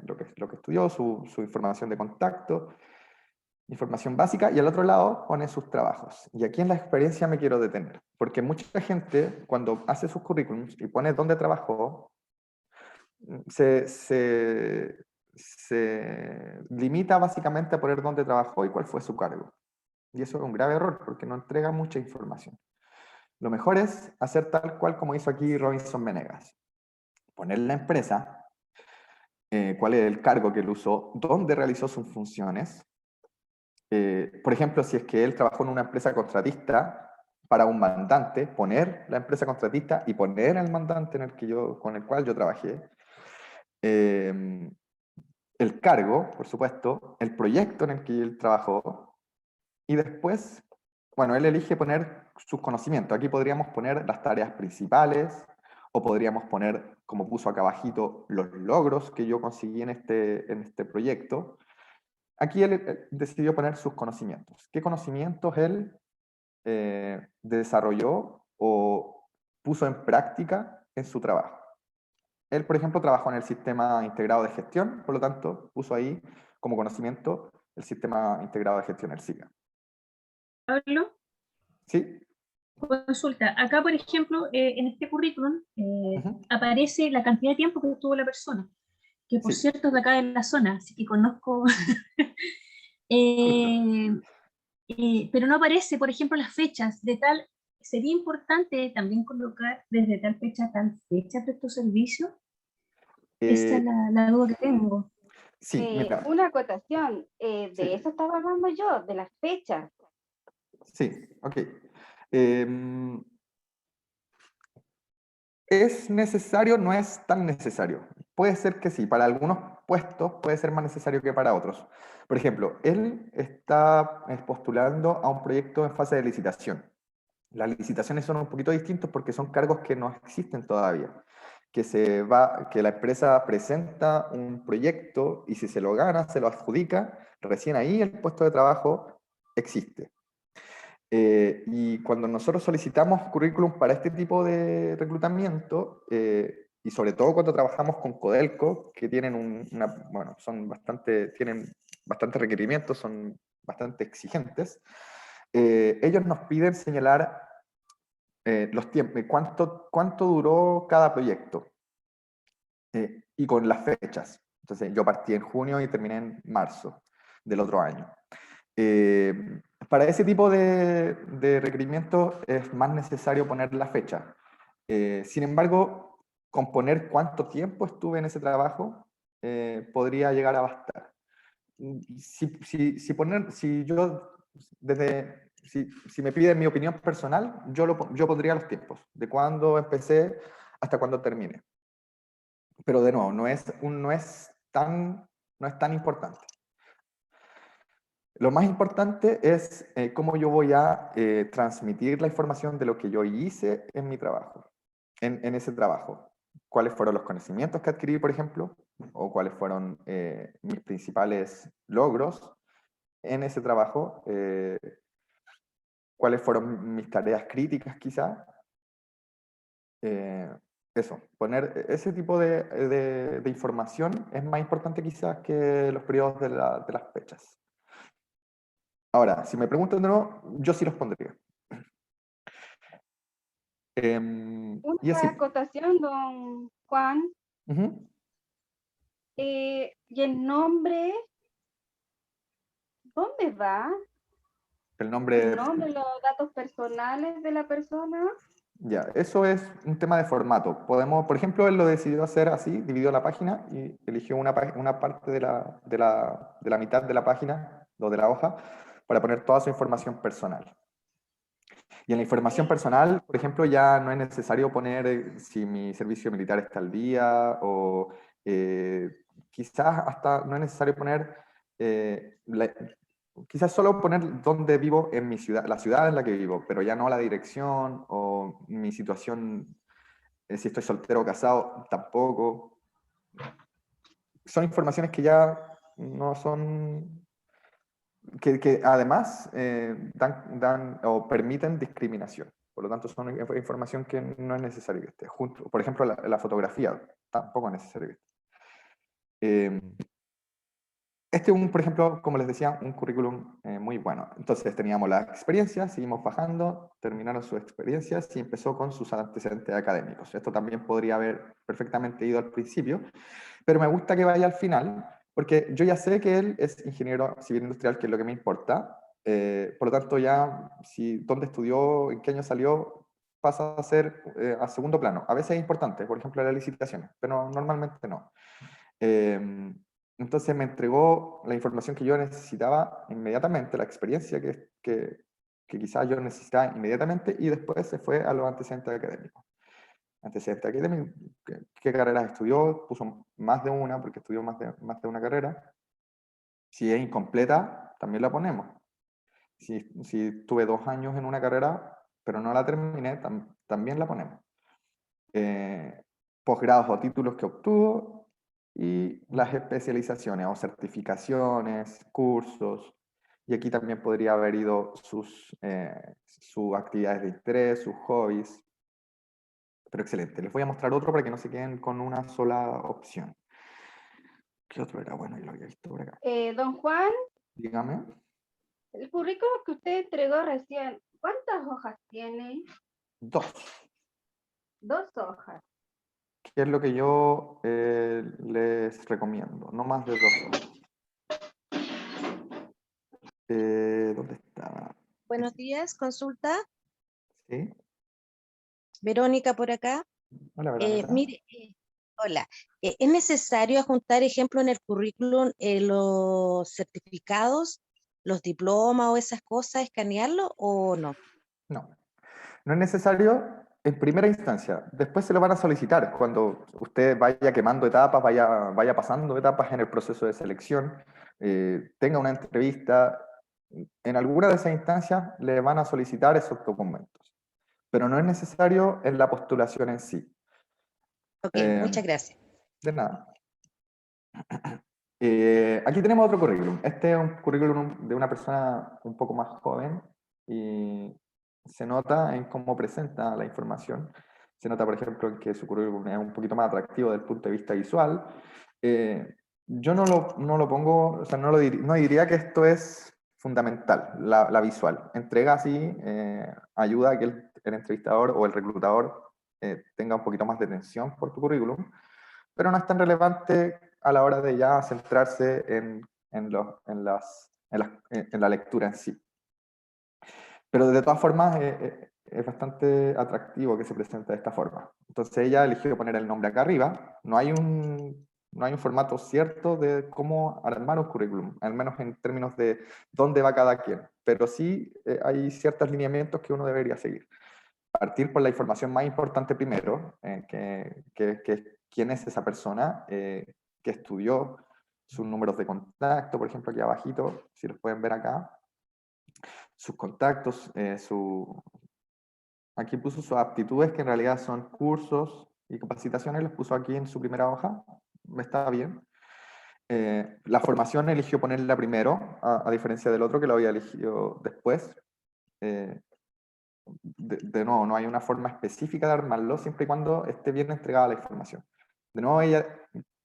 lo que estudió, su información de contacto, información básica, y al otro lado pone sus trabajos. Y aquí en la experiencia me quiero detener, porque mucha gente cuando hace sus currículums y pone dónde trabajó, se limita básicamente a poner dónde trabajó y cuál fue su cargo. Y eso es un grave error, porque no entrega mucha información. Lo mejor es hacer tal cual como hizo aquí Robinson Venegas. Poner la empresa, cuál es el cargo que él usó, dónde realizó sus funciones. Por ejemplo, si es que él trabajó en una empresa contratista para un mandante, poner la empresa contratista y poner el mandante con el cual yo trabajé. El cargo, por supuesto, el proyecto en el que él trabajó, y después, bueno, él elige poner sus conocimientos. Aquí podríamos poner las tareas principales, o podríamos poner, como puso acá abajito, los logros que yo conseguí en este proyecto. Aquí él decidió poner sus conocimientos. ¿Qué conocimientos él desarrolló o puso en práctica en su trabajo? Él, por ejemplo, trabajó en el sistema integrado de gestión, por lo tanto, puso ahí como conocimiento el sistema integrado de gestión, el SIGA. Pablo, ¿Sí? consulta. Acá, por ejemplo, en este currículum aparece la cantidad de tiempo que estuvo la persona, que por Sí. cierto es de acá de la zona, así que conozco. Pero no aparece, por ejemplo, las fechas de tal. Sería importante también colocar desde tal fecha a tal fecha prestó servicio. Esa es la duda que tengo. Sí, mira. Una acotación, de Sí. eso estaba hablando yo, de las fechas. Sí, ok. ¿Es necesario? No es tan necesario. Puede ser que sí, para algunos puestos puede ser más necesario que para otros. Por ejemplo, él está postulando a un proyecto en fase de licitación. Las licitaciones son un poquito distintos porque son cargos que no existen todavía. Que la empresa presenta un proyecto y si se lo gana, se lo adjudica, recién ahí el puesto de trabajo existe. Y cuando nosotros solicitamos currículum para este tipo de reclutamiento, y sobre todo cuando trabajamos con Codelco, que tienen tienen bastantes requerimientos, son bastante exigentes, ellos nos piden señalar los tiempos, cuánto duró cada proyecto, y con las fechas. Entonces, yo partí en junio y terminé en marzo del otro año. Para ese tipo de requerimientos es más necesario poner la fecha. Sin embargo, con poner cuánto tiempo estuve en ese trabajo, podría llegar a bastar. Si me piden mi opinión personal, yo pondría los tiempos, de cuándo empecé hasta cuándo terminé. Pero de nuevo, no es tan importante. Lo más importante es cómo yo voy a transmitir la información de lo que yo hice en mi trabajo, en ese trabajo. Cuáles fueron los conocimientos que adquirí, por ejemplo, o cuáles fueron mis principales logros en ese trabajo, cuáles fueron mis tareas críticas quizá. Eso, poner ese tipo de información es más importante quizás que los periodos de las fechas. Ahora, si me preguntan de nuevo, yo sí los pondría. Y así. Una acotación, don Juan. Y el nombre, ¿dónde va? El nombre. El nombre, los datos personales de la persona. Ya, eso es un tema de formato. Por ejemplo, él lo decidió hacer así, dividió la página y eligió una parte de la mitad de la página o de la hoja para poner toda su información personal. Y en la información personal, por ejemplo, ya no es necesario poner si mi servicio militar está al día o quizás hasta no es necesario poner, quizás solo poner dónde vivo en mi ciudad, la ciudad en la que vivo, pero ya no la dirección o mi situación, si estoy soltero o casado, tampoco. Son informaciones que ya no son, que además dan o permiten discriminación. Por lo tanto, son información que no es necesario que esté junto. Por ejemplo, la fotografía tampoco es necesario que esté. Este es, por ejemplo, como les decía, un currículum muy bueno. Entonces teníamos la experiencia, seguimos bajando, terminaron sus experiencias y empezó con sus antecedentes académicos. Esto también podría haber perfectamente ido al principio, pero me gusta que vaya al final, porque yo ya sé que él es ingeniero civil industrial, que es lo que me importa. Por lo tanto, ya, si dónde estudió, en qué año salió, pasa a ser a segundo plano. A veces es importante, por ejemplo, las licitaciones, pero normalmente no. Entonces me entregó la información que yo necesitaba inmediatamente, la experiencia que quizás yo necesitaba inmediatamente, y después se fue a los antecedentes académicos. Antecedentes académicos, ¿qué carreras estudió? Puso más de una, porque estudió más de una carrera. Si es incompleta, también la ponemos. Si tuve 2 años en una carrera, pero no la terminé, también la ponemos. Posgrados o títulos que obtuvo, y las especializaciones o certificaciones, cursos, y aquí también podría haber ido sus actividades de interés, sus hobbies. Pero excelente, les voy a mostrar otro para que no se queden con una sola opción. ¿Qué otro era? Bueno, yo lo había visto por acá. Don Juan, Dígame. el currículum que usted entregó recién, ¿cuántas hojas tiene? 2. 2 hojas. ¿Qué es lo que yo les recomiendo? No más de 2 hojas. ¿Dónde está? Buenos días, consulta. ¿Sí? Verónica por acá. Hola, Verónica. Mire, hola. ¿Es necesario adjuntar, ejemplo, en el currículum los certificados, los diplomas o esas cosas, escanearlo o no? No, no es necesario en primera instancia. Después se lo van a solicitar cuando usted vaya quemando etapas, vaya pasando etapas en el proceso de selección, tenga una entrevista. En alguna de esas instancias le van a solicitar esos documentos, pero no es necesario en la postulación en sí. Ok, Eh, muchas gracias. de nada. Aquí tenemos otro currículum. Este es un currículum de una persona un poco más joven, y se nota en cómo presenta la información. Se nota, por ejemplo, en que su currículum es un poquito más atractivo desde el punto de vista visual. Yo no lo pongo, o sea, no diría que esto es fundamental, la visual. Entrega así, ayuda a que el entrevistador o el reclutador tenga un poquito más de atención por tu currículum, pero no es tan relevante a la hora de ya centrarse en la lectura en sí. Pero de todas formas es bastante atractivo que se presente de esta forma. Entonces ella eligió poner el nombre acá arriba. No hay un formato cierto de cómo armar un currículum, al menos en términos de dónde va cada quien, pero sí hay ciertos lineamientos que uno debería seguir. Partir por la información más importante primero, que quién es esa persona, que estudió, sus números de contacto, por ejemplo, aquí abajito, si los pueden ver acá, sus contactos, aquí puso sus aptitudes, que en realidad son cursos y capacitaciones, los puso aquí en su primera hoja, está bien. La formación eligió ponerla primero, a diferencia del otro que lo había elegido después. De nuevo, no hay una forma específica de armarlo, siempre y cuando esté bien entregada la información. De nuevo,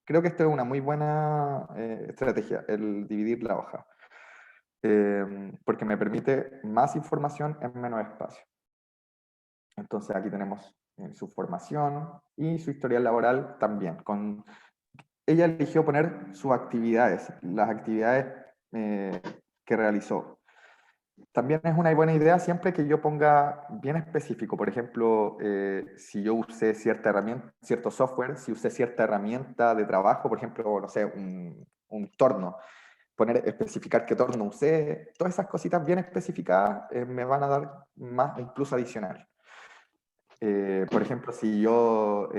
creo que esto es una muy buena estrategia, el dividir la hoja, porque me permite más información en menos espacio. Entonces aquí tenemos su formación y su historial laboral también. Ella eligió poner sus actividades, las actividades que realizó. También es una buena idea siempre que yo ponga bien específico. Por ejemplo, si yo usé cierta herramienta, cierto software, si usé cierta herramienta de trabajo, por ejemplo, no sé, un torno, especificar qué torno usé, todas esas cositas bien especificadas me van a dar más, un plus adicional. Por ejemplo, si yo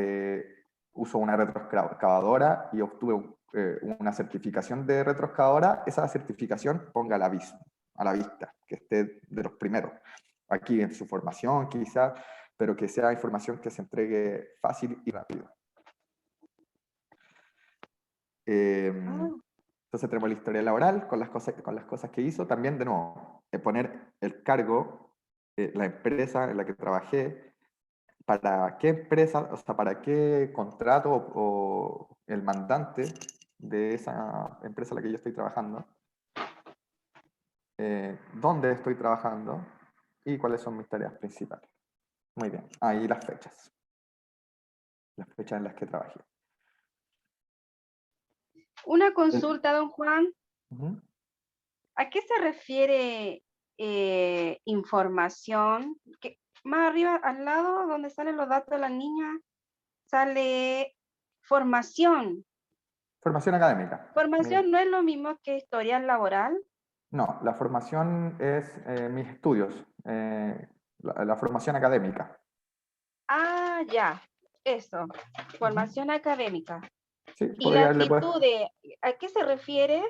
uso una retroexcavadora y obtuve una certificación de retroexcavadora, esa certificación ponga a la vista, que esté de los primeros. Aquí en su formación quizás, pero que sea información que se entregue fácil y rápido. Entonces tenemos la historia laboral con las cosas que hizo. También, de nuevo, poner el cargo, la empresa en la que trabajé, para qué empresa, o sea, para qué contrato o el mandante de esa empresa en la que yo estoy trabajando, dónde estoy trabajando y cuáles son mis tareas principales. Muy bien, ahí las fechas en las que trabajé. Una consulta, don Juan. Uh-huh. ¿A qué se refiere información? Que más arriba, al lado, donde salen los datos de la niña, sale formación. Formación académica. ¿Formación no es lo mismo que historial laboral? No, la formación es mis estudios, la formación académica. Ah, ya, eso, formación académica. Sí, ¿Y la aptitudes, a qué se refiere?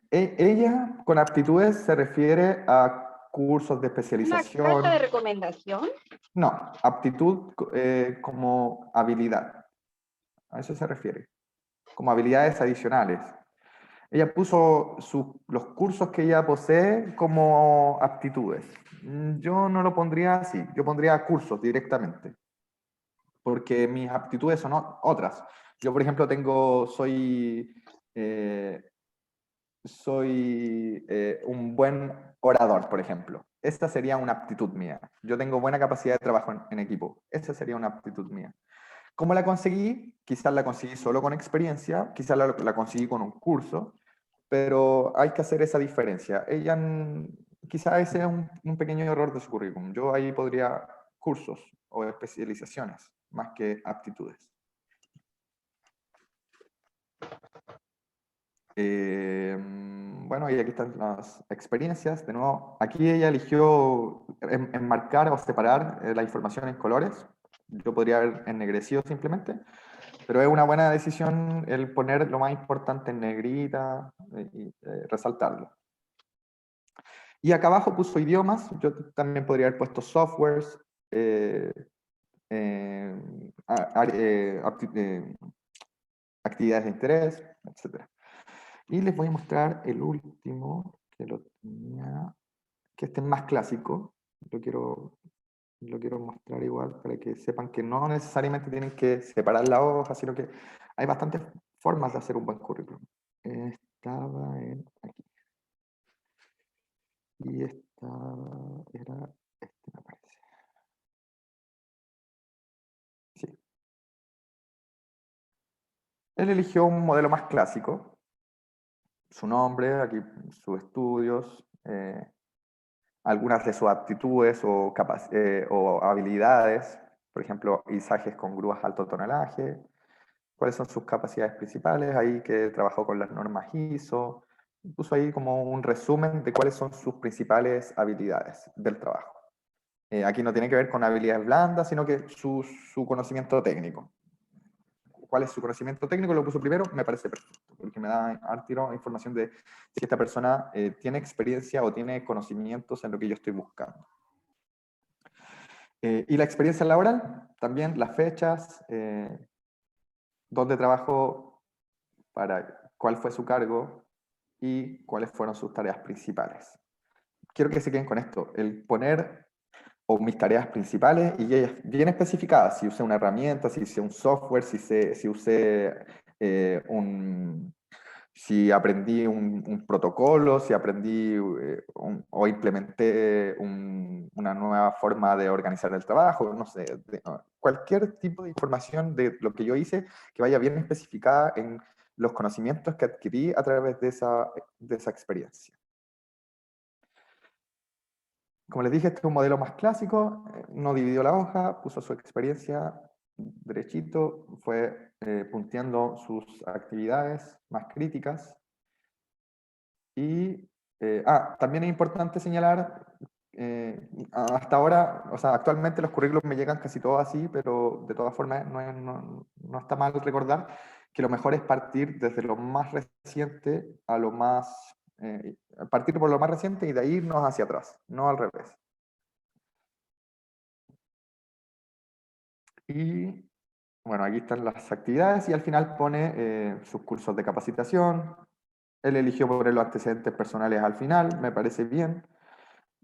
Ella con aptitudes se refiere a cursos de especialización. ¿Una carta de recomendación? No, aptitud como habilidad. A eso se refiere. Como habilidades adicionales. Ella puso los cursos que ella posee como aptitudes. Yo no lo pondría así. Yo pondría cursos directamente. Porque mis aptitudes son otras. Yo, por ejemplo, soy un buen orador, por ejemplo. Esta sería una aptitud mía. Yo tengo buena capacidad de trabajo en equipo. Esa sería una aptitud mía. ¿Cómo la conseguí? Quizás la conseguí solo con experiencia, quizás la conseguí con un curso, pero hay que hacer esa diferencia. Quizás ese es un pequeño error de su currículum. Yo ahí podría cursos o especializaciones, más que aptitudes. Bueno, y aquí están las experiencias. De nuevo, aquí ella eligió enmarcar o separar la información en colores. Yo podría haber ennegrecido simplemente, pero es una buena decisión el poner lo más importante en negrita y resaltarlo. Y acá abajo puso idiomas. Yo también podría haber puesto softwares, actividades de interés, etc. Y les voy a mostrar el último, que lo tenía, que este es más clásico. Lo quiero mostrar igual para que sepan que no necesariamente tienen que separar la hoja, sino que hay bastantes formas de hacer un buen currículum. Estaba aquí. Y era me parece. Sí. Él eligió un modelo más clásico. Su nombre, aquí sus estudios, algunas de sus aptitudes o habilidades, por ejemplo, izajes con grúas alto tonelaje, cuáles son sus capacidades principales, ahí que trabajó con las normas ISO, puso ahí como un resumen de cuáles son sus principales habilidades del trabajo. Aquí no tiene que ver con habilidades blandas, sino que su conocimiento técnico. ¿Cuál es su conocimiento técnico? Lo puso primero, me parece perfecto, porque me da al tiro información de si esta persona tiene experiencia o tiene conocimientos en lo que yo estoy buscando. Y la experiencia laboral, también las fechas, dónde trabajó, cuál fue su cargo y cuáles fueron sus tareas principales. Quiero que se queden con esto, el poner mis tareas principales y ellas bien especificadas, si usé una herramienta, si usé un software, si aprendí un protocolo, si aprendí o implementé una nueva forma de organizar el trabajo, no sé, cualquier tipo de información de lo que yo hice que vaya bien especificada en los conocimientos que adquirí a través de esa experiencia. Como les dije, este es un modelo más clásico, no dividió la hoja, puso su experiencia derechito, fue punteando sus actividades más críticas. Y también es importante señalar hasta ahora, o sea, actualmente los currículos me llegan casi todos así, pero de todas formas no está mal recordar que lo mejor es partir desde lo más reciente a lo más, partir por lo más reciente y de ahí irnos hacia atrás, no al revés. Y bueno, aquí están las actividades y al final pone sus cursos de capacitación. Él eligió poner los antecedentes personales al final, me parece bien,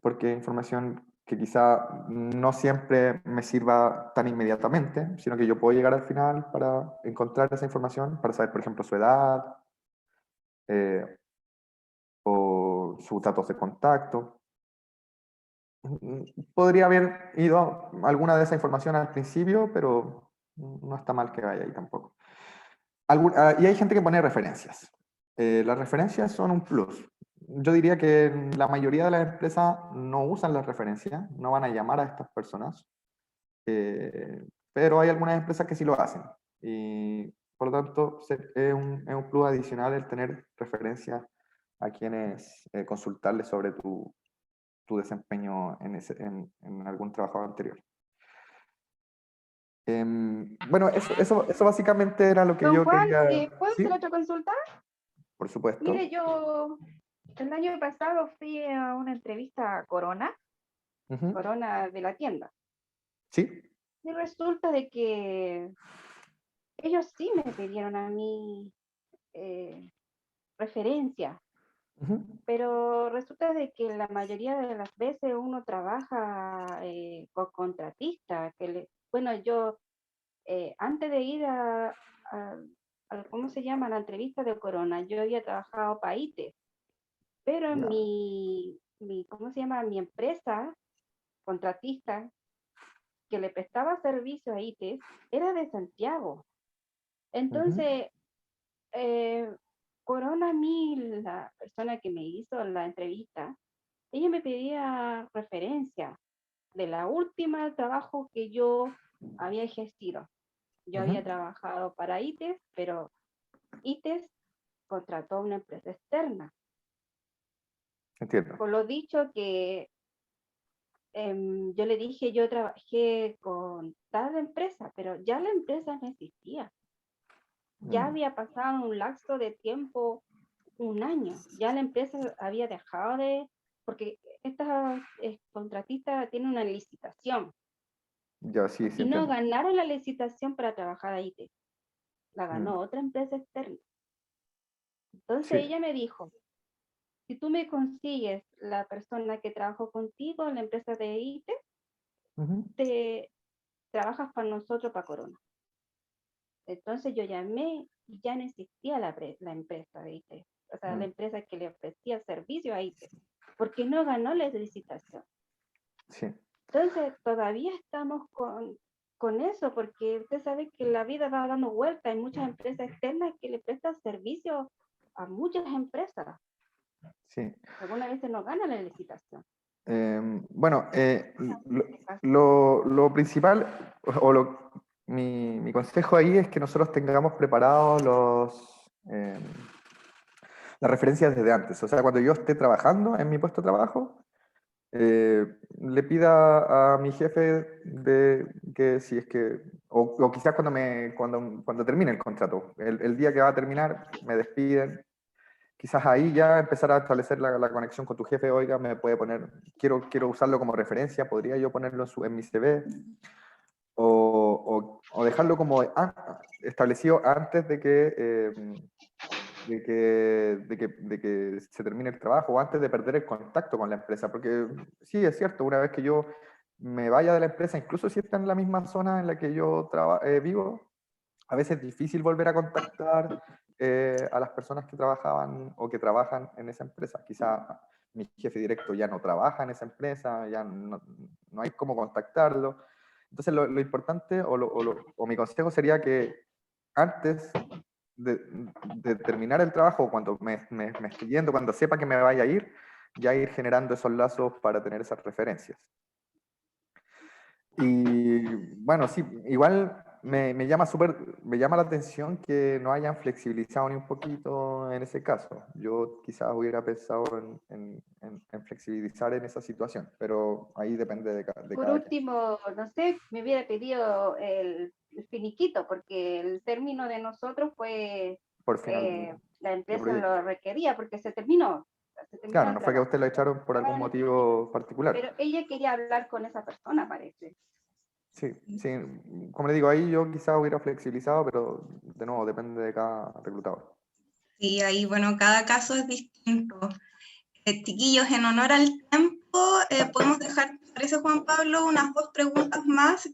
porque es información que quizá no siempre me sirva tan inmediatamente, sino que yo puedo llegar al final para encontrar esa información, para saber, por ejemplo, su edad o sus datos de contacto. Podría haber ido alguna de esa información al principio, pero no está mal que vaya ahí tampoco. Y hay gente que pone referencias. Las referencias son un plus. Yo diría que la mayoría de las empresas no usan las referencias, no van a llamar a estas personas, pero hay algunas empresas que sí lo hacen. Y por lo tanto, es un plus adicional el tener referencias a quienes consultarles sobre tu desempeño en algún trabajo anterior. Bueno, eso básicamente era lo que Don yo Juan, quería... ¿puedo ¿Sí? hacer otra consulta? Por supuesto. Mire, yo el año pasado fui a una entrevista a Corona, Ujú. Corona de la tienda, ¿Sí? y resulta de que ellos sí me pidieron a mí referencia, Ujú. pero resulta de que la mayoría de las veces uno trabaja con contratistas, bueno, yo antes de ir ¿cómo se llama? La entrevista de Corona, yo había trabajado para ITES, pero Ya. ¿cómo se llama? Mi empresa contratista que le prestaba servicio a ITES era de Santiago. Ujú. Entonces, Corona a mí, la persona que me hizo la entrevista, ella me pedía referencia de la última trabajo que yo había ejercido. Yo Ujú. había trabajado para ITES, pero ITES contrató a una empresa externa. Entiendo. Por lo dicho que yo le dije, yo trabajé con tal empresa, pero ya la empresa no existía. Ya Mm. había pasado un lapso de tiempo, un año. Ya la empresa había dejado porque esta contratista tiene una licitación Ya, sí, sí y no entiendo. ganaron la licitación para trabajar ahí. La Mm. ganó otra empresa externa. Entonces Sí. ella me dijo, si tú me consigues la persona que trabajó contigo en la empresa de IT, Ujú. te trabajas para nosotros, para Corona. Entonces yo llamé y ya no existía la empresa de IT, o sea, la Mm. empresa que le ofrecía servicio a IT, porque no ganó la licitación. Sí. Entonces todavía estamos con eso, porque usted sabe que la vida va dando vuelta, hay muchas empresas externas que le prestan servicio a muchas empresas. Sí. Algunas veces no ganan la licitación. Bueno, lo principal, mi consejo ahí es que nosotros tengamos preparados las referencias desde antes. O sea, cuando yo esté trabajando en mi puesto de trabajo, le pida a mi jefe de que si es que, o quizás cuando termine el contrato, el día que va a terminar, me despiden. Quizás ahí ya empezar a establecer la conexión con tu jefe. Oiga, me puede poner, quiero usarlo como referencia, podría yo ponerlo en mi CV o dejarlo como establecido antes de que se termine el trabajo o antes de perder el contacto con la empresa. Porque sí, es cierto, una vez que yo me vaya de la empresa, incluso si está en la misma zona en la que yo vivo, a veces es difícil volver a contactar a las personas que trabajaban o que trabajan en esa empresa. Quizá mi jefe directo ya no trabaja en esa empresa, ya no hay cómo contactarlo. Entonces lo importante o mi consejo sería que antes de terminar el trabajo, cuando me esté yendo, cuando sepa que me vaya a ir, ya ir generando esos lazos para tener esas referencias. Y bueno, sí, igual me llama la atención que no hayan flexibilizado ni un poquito en ese caso. Yo quizás hubiera pensado en flexibilizar en esa situación, pero ahí depende de Por cada quien. último, no sé, me hubiera pedido el finiquito, porque el término de nosotros fue, Por final, la de empresa proyecto. lo requería porque se terminó Claro, el no fue que a trabajo. usted lo echaron por algún motivo particular. Pero ella quería hablar con esa persona, parece. Sí, sí, como le digo, ahí yo quizás hubiera flexibilizado, pero de nuevo depende de cada reclutador. Sí, ahí, bueno, cada caso es distinto. Chiquillos, en honor al tiempo, podemos dejar, parece Juan Pablo, unas 2 preguntas más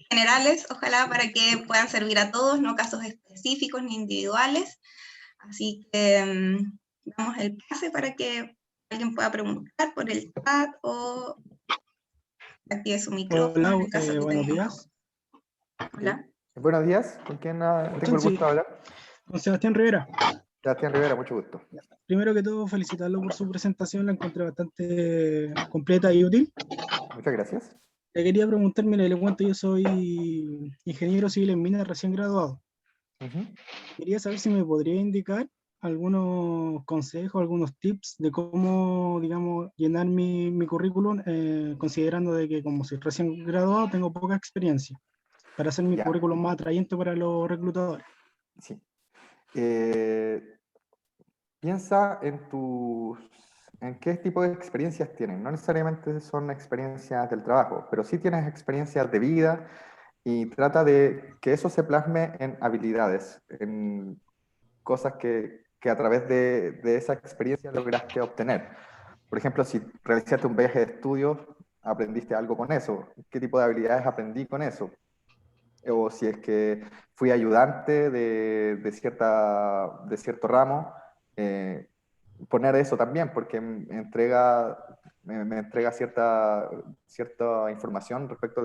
generales, ojalá para que puedan servir a todos, no casos específicos ni individuales. Así que damos el pase para que alguien pueda preguntar por el chat o active su micrófono Hola, en el caso que buenos tengamos. días. Hola. Buenos días, ¿con quién tengo el Sí, gusto de hablar? con Sebastián Rivera. Sebastián Rivera, mucho gusto. Primero que todo, felicitarlo por su presentación, la encontré bastante completa y útil. Muchas gracias. Le quería preguntar, mire, le cuento, yo soy ingeniero civil en minas recién graduado. Ujú. Quería saber si me podría indicar algunos consejos, algunos tips de cómo, digamos, llenar mi currículum, considerando de que como soy recién graduado, tengo poca experiencia, para hacer mi Ya, currículum más atrayente para los reclutadores. sí. Eh, Piensa en qué tipo de experiencias tienen. No necesariamente son experiencias del trabajo, pero sí tienes experiencias de vida y trata de que eso se plasme en habilidades, en cosas que a través de esa experiencia lograste obtener. Por ejemplo, si realizaste un viaje de estudios, aprendiste algo con eso. ¿Qué tipo de habilidades aprendí con eso? O si es que fui ayudante de cierto ramo, eh, poner eso también, porque me entrega cierta información respecto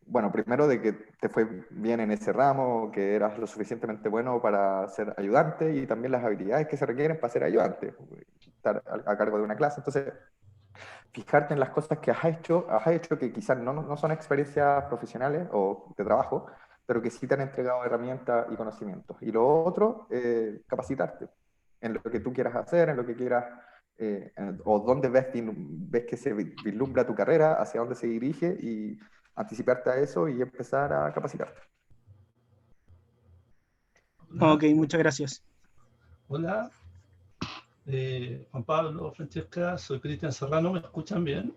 bueno, primero de que te fue bien en ese ramo, que eras lo suficientemente bueno para ser ayudante y también las habilidades que se requieren para ser ayudante, estar a cargo de una clase. Entonces, fijarte en las cosas que has hecho que quizás no son experiencias profesionales o de trabajo, pero que sí te han entregado herramientas y conocimientos. Y lo otro, capacitarte en lo que tú quieras hacer, en lo que quieras, o dónde ves que se vislumbra tu carrera, hacia dónde se dirige y anticiparte a eso y empezar a capacitarte. Hola, Ok, muchas gracias. hola, Juan Pablo, Francesca, soy Cristian Serrano, ¿me escuchan bien?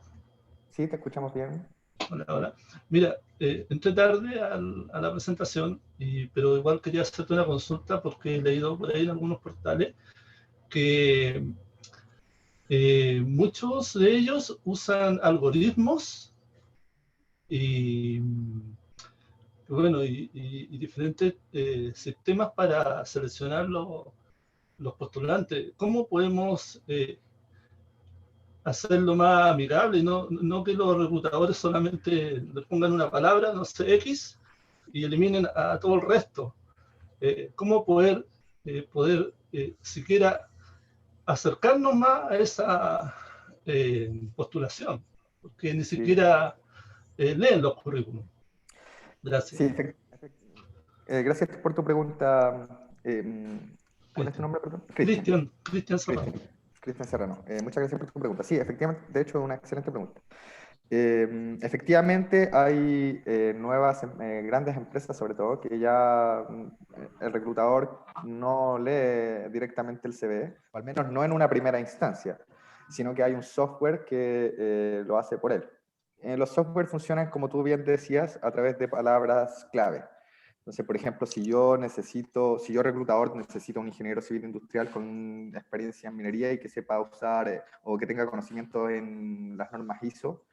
Sí, te escuchamos bien. Hola, hola. Mira, entré tarde a la presentación, pero igual quería hacerte una consulta porque he leído por ahí en algunos portales que muchos de ellos usan algoritmos y, bueno, y diferentes sistemas para seleccionar los postulantes. ¿Cómo podemos hacerlo más amigable y no que los reclutadores solamente le pongan una palabra, no sé, X, y eliminen a todo el resto? ¿Cómo poder siquiera acercarnos más a esa postulación? Porque ni Sí, siquiera leen los currículums. Gracias. sí, gracias por tu pregunta. ¿Cuál es tu Cristian. nombre, perdón? Cristian. Cristian Serrano. Cristian, Cristian Serrano. Muchas gracias por tu pregunta. Sí, efectivamente, de hecho, una excelente pregunta. Efectivamente, hay nuevas grandes empresas, sobre todo, que ya el reclutador no lee directamente el CV, o al menos no en una primera instancia, sino que hay un software que lo hace por él. Los software funcionan, como tú bien decías, a través de palabras clave. Entonces, por ejemplo, si yo reclutador necesito un ingeniero civil industrial con experiencia en minería y que sepa usar o que tenga conocimiento en las normas ISO,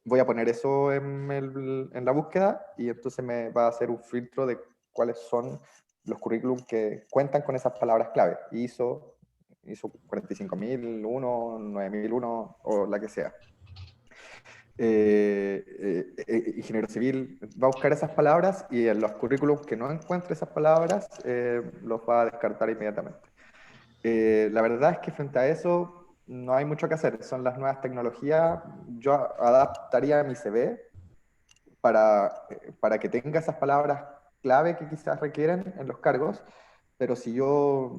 voy a poner eso en la búsqueda y entonces me va a hacer un filtro de cuáles son los currículums que cuentan con esas palabras clave. ISO 45001, 9001 o la que sea. Ingeniero civil va a buscar esas palabras y en los currículums que no encuentre esas palabras los va a descartar inmediatamente. La verdad es que frente a eso no hay mucho que hacer, son las nuevas tecnologías. Yo adaptaría mi CV para que tenga esas palabras clave que quizás requieren en los cargos, pero si yo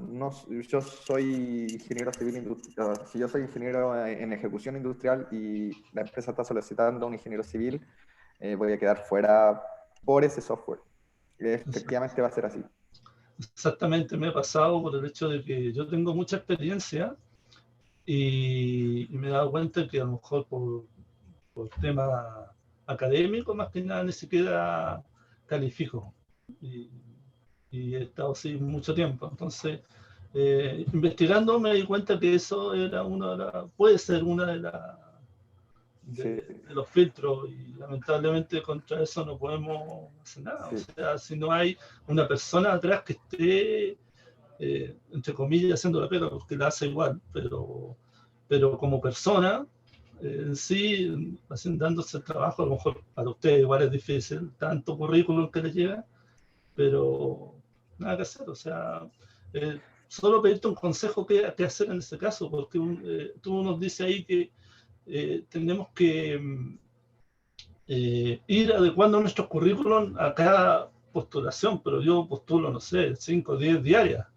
soy ingeniero civil industrial, si yo soy ingeniero en ejecución industrial y la empresa está solicitando a un ingeniero civil, voy a quedar fuera por ese software. Efectivamente va a ser así. Exactamente, me ha pasado por el hecho de que yo tengo mucha experiencia y me he dado cuenta que a lo mejor por tema académico, más que nada, ni siquiera califico. Y he estado así mucho tiempo. Entonces, investigando me di cuenta que eso era puede ser una de los filtros, y lamentablemente contra eso no podemos hacer nada. Sí. O sea, si no hay una persona atrás que esté, entre comillas, haciendo la pega, porque la hace igual, pero como persona, en sí, dándose el trabajo, a lo mejor para ustedes igual es difícil, tanto currículum que les llega, pero nada que hacer. O sea, solo pedirte un consejo qué hacer en ese caso, porque tú nos dices ahí que tenemos que ir adecuando nuestros currículum a cada postulación, pero yo postulo, no sé, 5 o 10 diarias,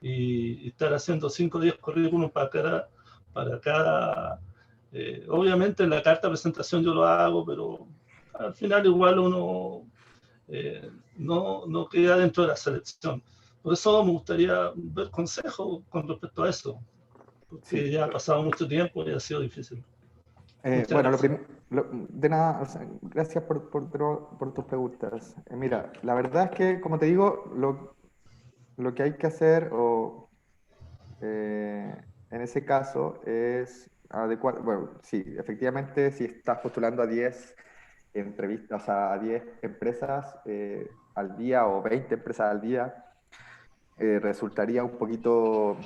y estar haciendo 5 o 10 currículum para cada obviamente en la carta de presentación yo lo hago, pero al final igual uno no queda dentro de la selección. Por eso me gustaría ver consejos con respecto a eso, porque Sí. ya ha pasado mucho tiempo y ha sido difícil. Bueno, Gracias. de nada, o sea, gracias por tus preguntas. Mira, la verdad es que, como te digo, lo que hay que hacer en ese caso es adecuar, bueno, sí, efectivamente, si estás postulando a 10 entrevistas, o sea, a 10 empresas al día o 20 empresas al día, resultaría un poquito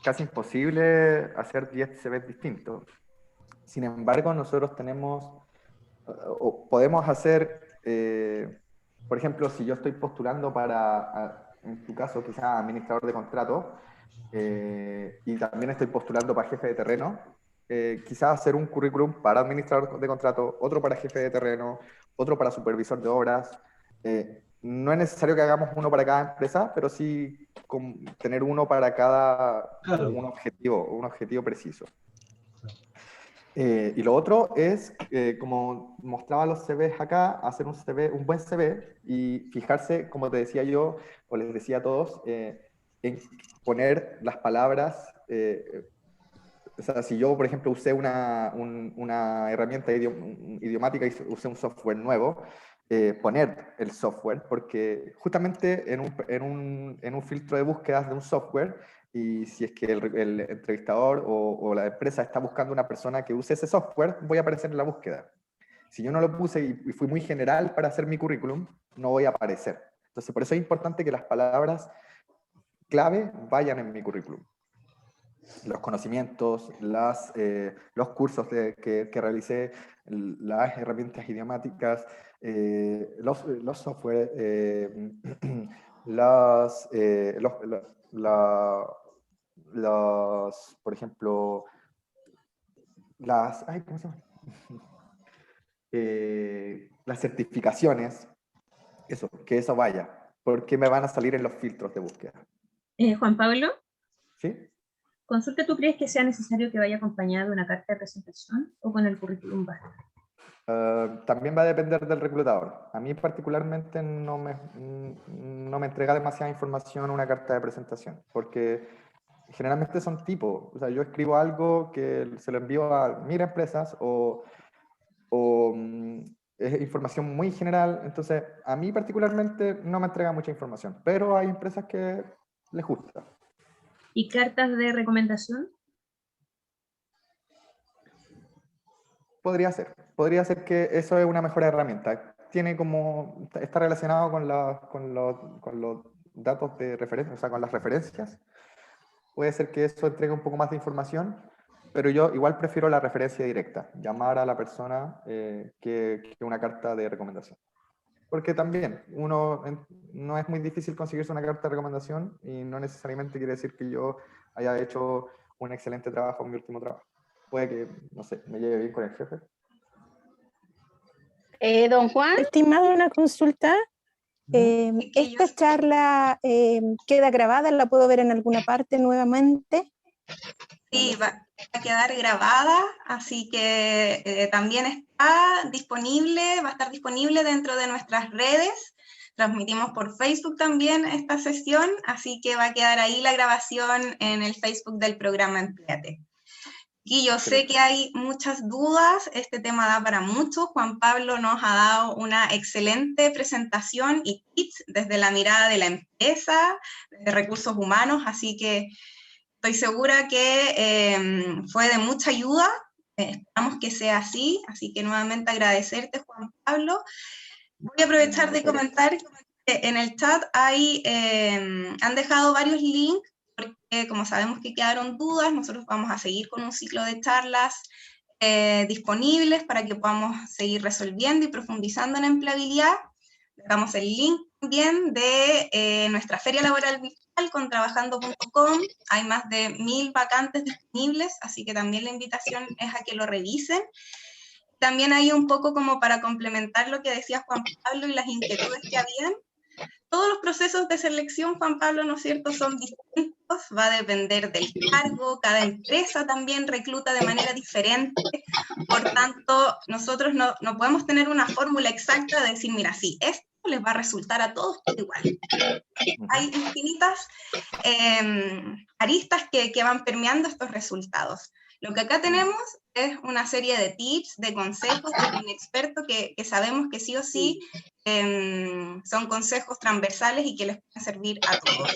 casi imposible hacer 10 CVs distintos. Sin embargo, nosotros tenemos, o podemos hacer, por ejemplo, si yo estoy postulando en tu caso, quizás administrador de contrato, y también estoy postulando para jefe de terreno, quizás hacer un currículum para administrador de contrato, otro para jefe de terreno, otro para supervisor de obras. No es necesario que hagamos uno para cada empresa, pero sí tener uno para cada, como Claro. un objetivo preciso. Y lo otro es, como mostraba los CVs acá, hacer un buen CV y fijarse, como te decía yo, o les decía a todos, en poner las palabras. O sea, si yo, por ejemplo, usé una herramienta idiomática y usé un software nuevo, poner el software, porque justamente en un filtro de búsquedas de un software, y si es que el entrevistador o la empresa está buscando una persona que use ese software, voy a aparecer en la búsqueda. Si yo no lo puse y fui muy general para hacer mi currículum, no voy a aparecer. Entonces, por eso es importante que las palabras clave vayan en mi currículum. Los conocimientos, los cursos que realicé, las herramientas idiomáticas, los software, por ejemplo, ¿cómo se llama? Las certificaciones, que eso vaya, porque me van a salir en los filtros de búsqueda. Juan Pablo, ¿Sí? consulta, ¿tú crees que sea necesario que vaya acompañado de una carta de presentación o con el currículum basta? También va a depender del reclutador. A mí particularmente no me entrega demasiada información una carta de presentación, porque generalmente son tipos. O sea, yo escribo algo que se lo envío a 1000 empresas o es información muy general. Entonces, a mí particularmente no me entrega mucha información, pero hay empresas que les gusta. ¿Y cartas de recomendación? Podría ser que eso es una mejor herramienta. Está relacionado con los datos de referencia, o sea, con las referencias. Puede ser que eso entregue un poco más de información, pero yo igual prefiero la referencia directa, llamar a la persona que una carta de recomendación. Porque también no es muy difícil conseguirse una carta de recomendación y no necesariamente quiere decir que yo haya hecho un excelente trabajo en mi último trabajo. Puede que, no sé, me lleve bien con el jefe. Don Juan, Estimado, una consulta. ¿Esta Chiquillos. charla queda grabada? ¿La puedo ver en alguna parte nuevamente? Sí, va a quedar grabada, así que también está disponible, va a estar disponible dentro de nuestras redes. Transmitimos por Facebook también esta sesión, así que va a quedar ahí la grabación en el Facebook del programa Empléate. Y yo sé que hay muchas dudas, este tema da para mucho. Juan Pablo nos ha dado una excelente presentación y tips desde la mirada de la empresa, de recursos humanos, así que estoy segura que fue de mucha ayuda. Esperamos que sea así que nuevamente agradecerte, Juan Pablo. Voy a aprovechar de comentar que en el chat han dejado varios links, porque como sabemos que quedaron dudas, nosotros vamos a seguir con un ciclo de charlas disponibles para que podamos seguir resolviendo y profundizando en empleabilidad. Dejamos el link también de nuestra feria laboral virtual con trabajando.com. Hay más de 1000 vacantes disponibles, así que también la invitación es a que lo revisen. También hay un poco como para complementar lo que decía Juan Pablo y las inquietudes que habían. Todos los procesos de selección, Juan Pablo, ¿no es cierto?, son distintos, va a depender del cargo, cada empresa también recluta de manera diferente, por tanto, nosotros no podemos tener una fórmula exacta de decir, mira, sí, esto les va a resultar a todos igual. Hay infinitas aristas que van permeando estos resultados. Lo que acá tenemos es una serie de tips, de consejos de un experto que sabemos que sí o sí son consejos transversales y que les pueden servir a todos.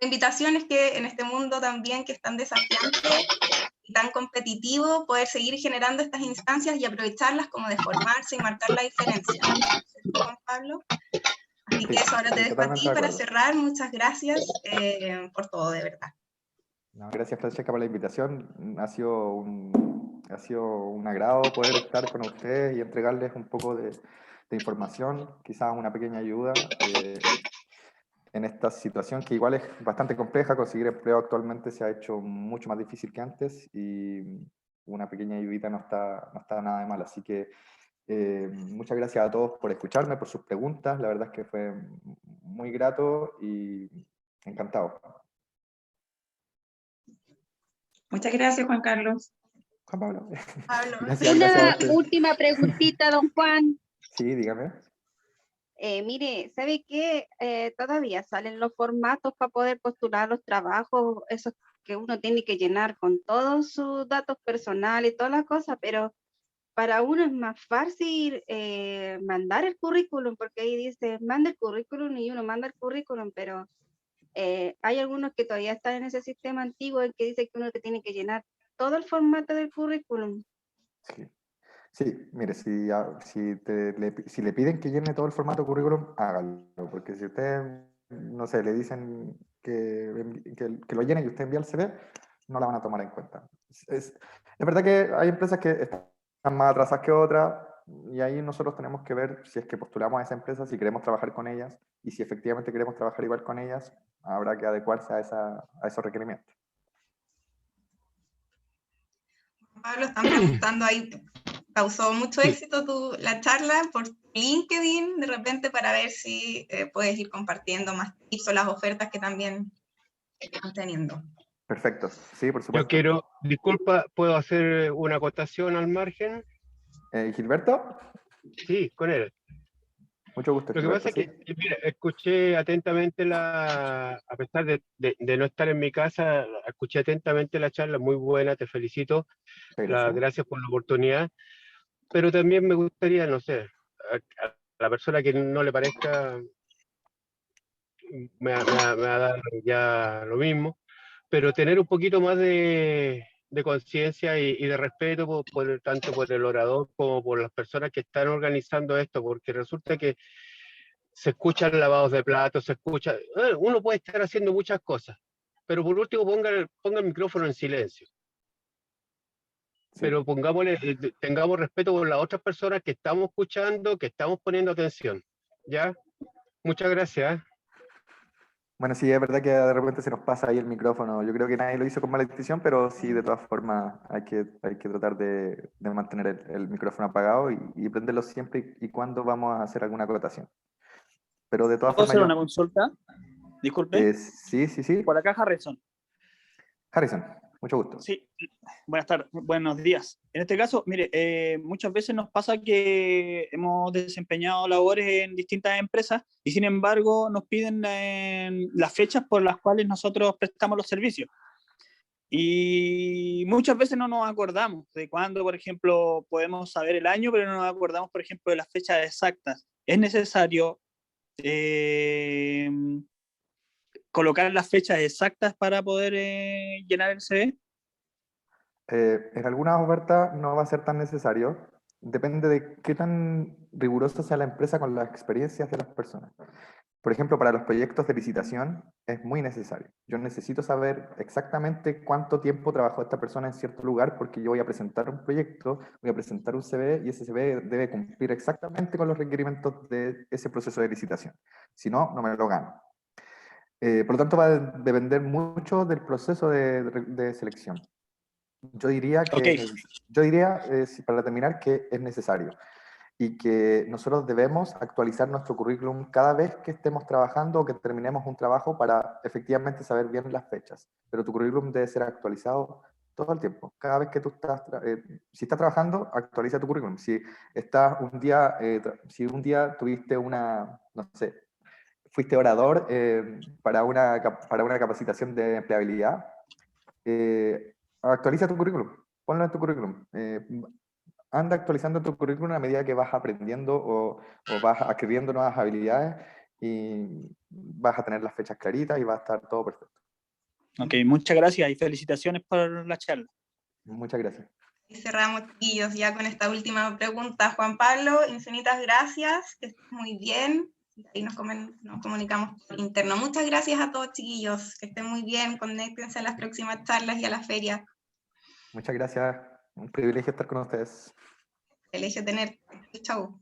La invitación es que en este mundo también que es tan desafiante y tan competitivo, poder seguir generando estas instancias y aprovecharlas como de formarse y marcar la diferencia. ¿Cierto, Juan Pablo? Así que eso, ahora te dejo a ti para cerrar. Muchas gracias por todo, de verdad. No, gracias, Francesca, por la invitación. Ha sido un agrado poder estar con ustedes y entregarles un poco de información, quizás una pequeña ayuda en esta situación que igual es bastante compleja. Conseguir empleo actualmente se ha hecho mucho más difícil que antes y una pequeña ayudita no está nada de mal. Así que muchas gracias a todos por escucharme, por sus preguntas. La verdad es que fue muy grato y encantado. Muchas gracias, Juan Carlos. Juan Pablo. Gracias, una última preguntita, don Juan. Sí, dígame. Mire, ¿sabe qué? Todavía salen los formatos para poder postular los trabajos, esos que uno tiene que llenar con todos sus datos personales y todas las cosas, pero para uno es más fácil mandar el currículum, porque ahí dice, manda el currículum y uno manda el currículum, pero hay algunos que todavía están en ese sistema antiguo en que dice que uno te tiene que llenar todo el formato del currículum. Sí, mire, si le piden que llene todo el formato currículum, hágalo, porque si usted, no sé, le dicen que lo llene y usted envía el CV, no la van a tomar en cuenta. Es verdad que hay empresas que están más atrasadas que otras, y ahí nosotros tenemos que ver si es que postulamos a esa empresa, si queremos trabajar con ellas, y si efectivamente queremos trabajar igual con ellas, habrá que adecuarse a esos requerimientos. Pablo, están preguntando ahí, causó mucho éxito la charla por LinkedIn, de repente, para ver si puedes ir compartiendo más tips o las ofertas que también están teniendo. Perfecto, sí, por supuesto. Yo quiero, disculpa, ¿puedo hacer una acotación al margen? ¿Gilberto? Sí, con él. Mucho gusto, Lo que Gilberto, pasa es que, mira, escuché atentamente a pesar de no estar en mi casa, escuché atentamente la charla, muy buena, te felicito. Gracias por la oportunidad. Pero también me gustaría, no sé, a la persona que no le parezca, me va a dar ya lo mismo, pero tener un poquito más de conciencia y de respeto tanto por el orador como por las personas que están organizando esto, porque resulta que se escuchan lavados de platos, uno puede estar haciendo muchas cosas, pero por último ponga el micrófono en silencio. Sí. Pero tengamos respeto por las otras personas que estamos escuchando, que estamos poniendo atención. ¿Ya? Muchas gracias. Bueno, sí, es verdad que de repente se nos pasa ahí el micrófono. Yo creo que nadie lo hizo con mala intención, pero sí, de todas formas, hay que tratar de mantener el micrófono apagado y prenderlo siempre y cuando vamos a hacer alguna acotación. Pero de todas ¿Puedo formas, hacer una consulta? Disculpe. sí, sí, sí. Por acá, Harrison. Harrison, mucho gusto. Sí, buenas tardes, buenos días. En este caso, mire, muchas veces nos pasa que hemos desempeñado labores en distintas empresas y sin embargo nos piden las fechas por las cuales nosotros prestamos los servicios. Y muchas veces no nos acordamos de cuándo, por ejemplo, podemos saber el año, pero no nos acordamos, por ejemplo, de las fechas exactas. Es necesario colocar las fechas exactas para poder llenar el CV. En algunas ofertas no va a ser tan necesario. Depende de qué tan rigurosa sea la empresa con las experiencias de las personas. Por ejemplo, para los proyectos de licitación es muy necesario. Yo necesito saber exactamente cuánto tiempo trabajó esta persona en cierto lugar porque yo voy a presentar un proyecto, voy a presentar un CV y ese CV debe cumplir exactamente con los requerimientos de ese proceso de licitación. Si no, no me lo gano. Por lo tanto, va a depender mucho del proceso de selección. Yo diría que, para terminar, que es necesario y que nosotros debemos actualizar nuestro currículum cada vez que estemos trabajando o que terminemos un trabajo para efectivamente saber bien las fechas. Pero tu currículum debe ser actualizado todo el tiempo. Cada vez que tú estás, si estás trabajando, actualiza tu currículum. Si estás un día, si un día tuviste no sé, fuiste orador para una capacitación de empleabilidad, actualiza tu currículum, ponlo en tu currículum. Anda actualizando tu currículum a medida que vas aprendiendo o vas adquiriendo nuevas habilidades y vas a tener las fechas claritas y va a estar todo perfecto. Ok, muchas gracias y felicitaciones por la charla. Muchas gracias. Y cerramos, chiquillos, ya con esta última pregunta. Juan Pablo, infinitas gracias, que estés muy bien. Ahí nos comunicamos por interno. Muchas gracias a todos, chiquillos, que estén muy bien, conéctense a las próximas charlas y a la feria. Muchas gracias, un privilegio estar con ustedes. Privilegio tener. Chau.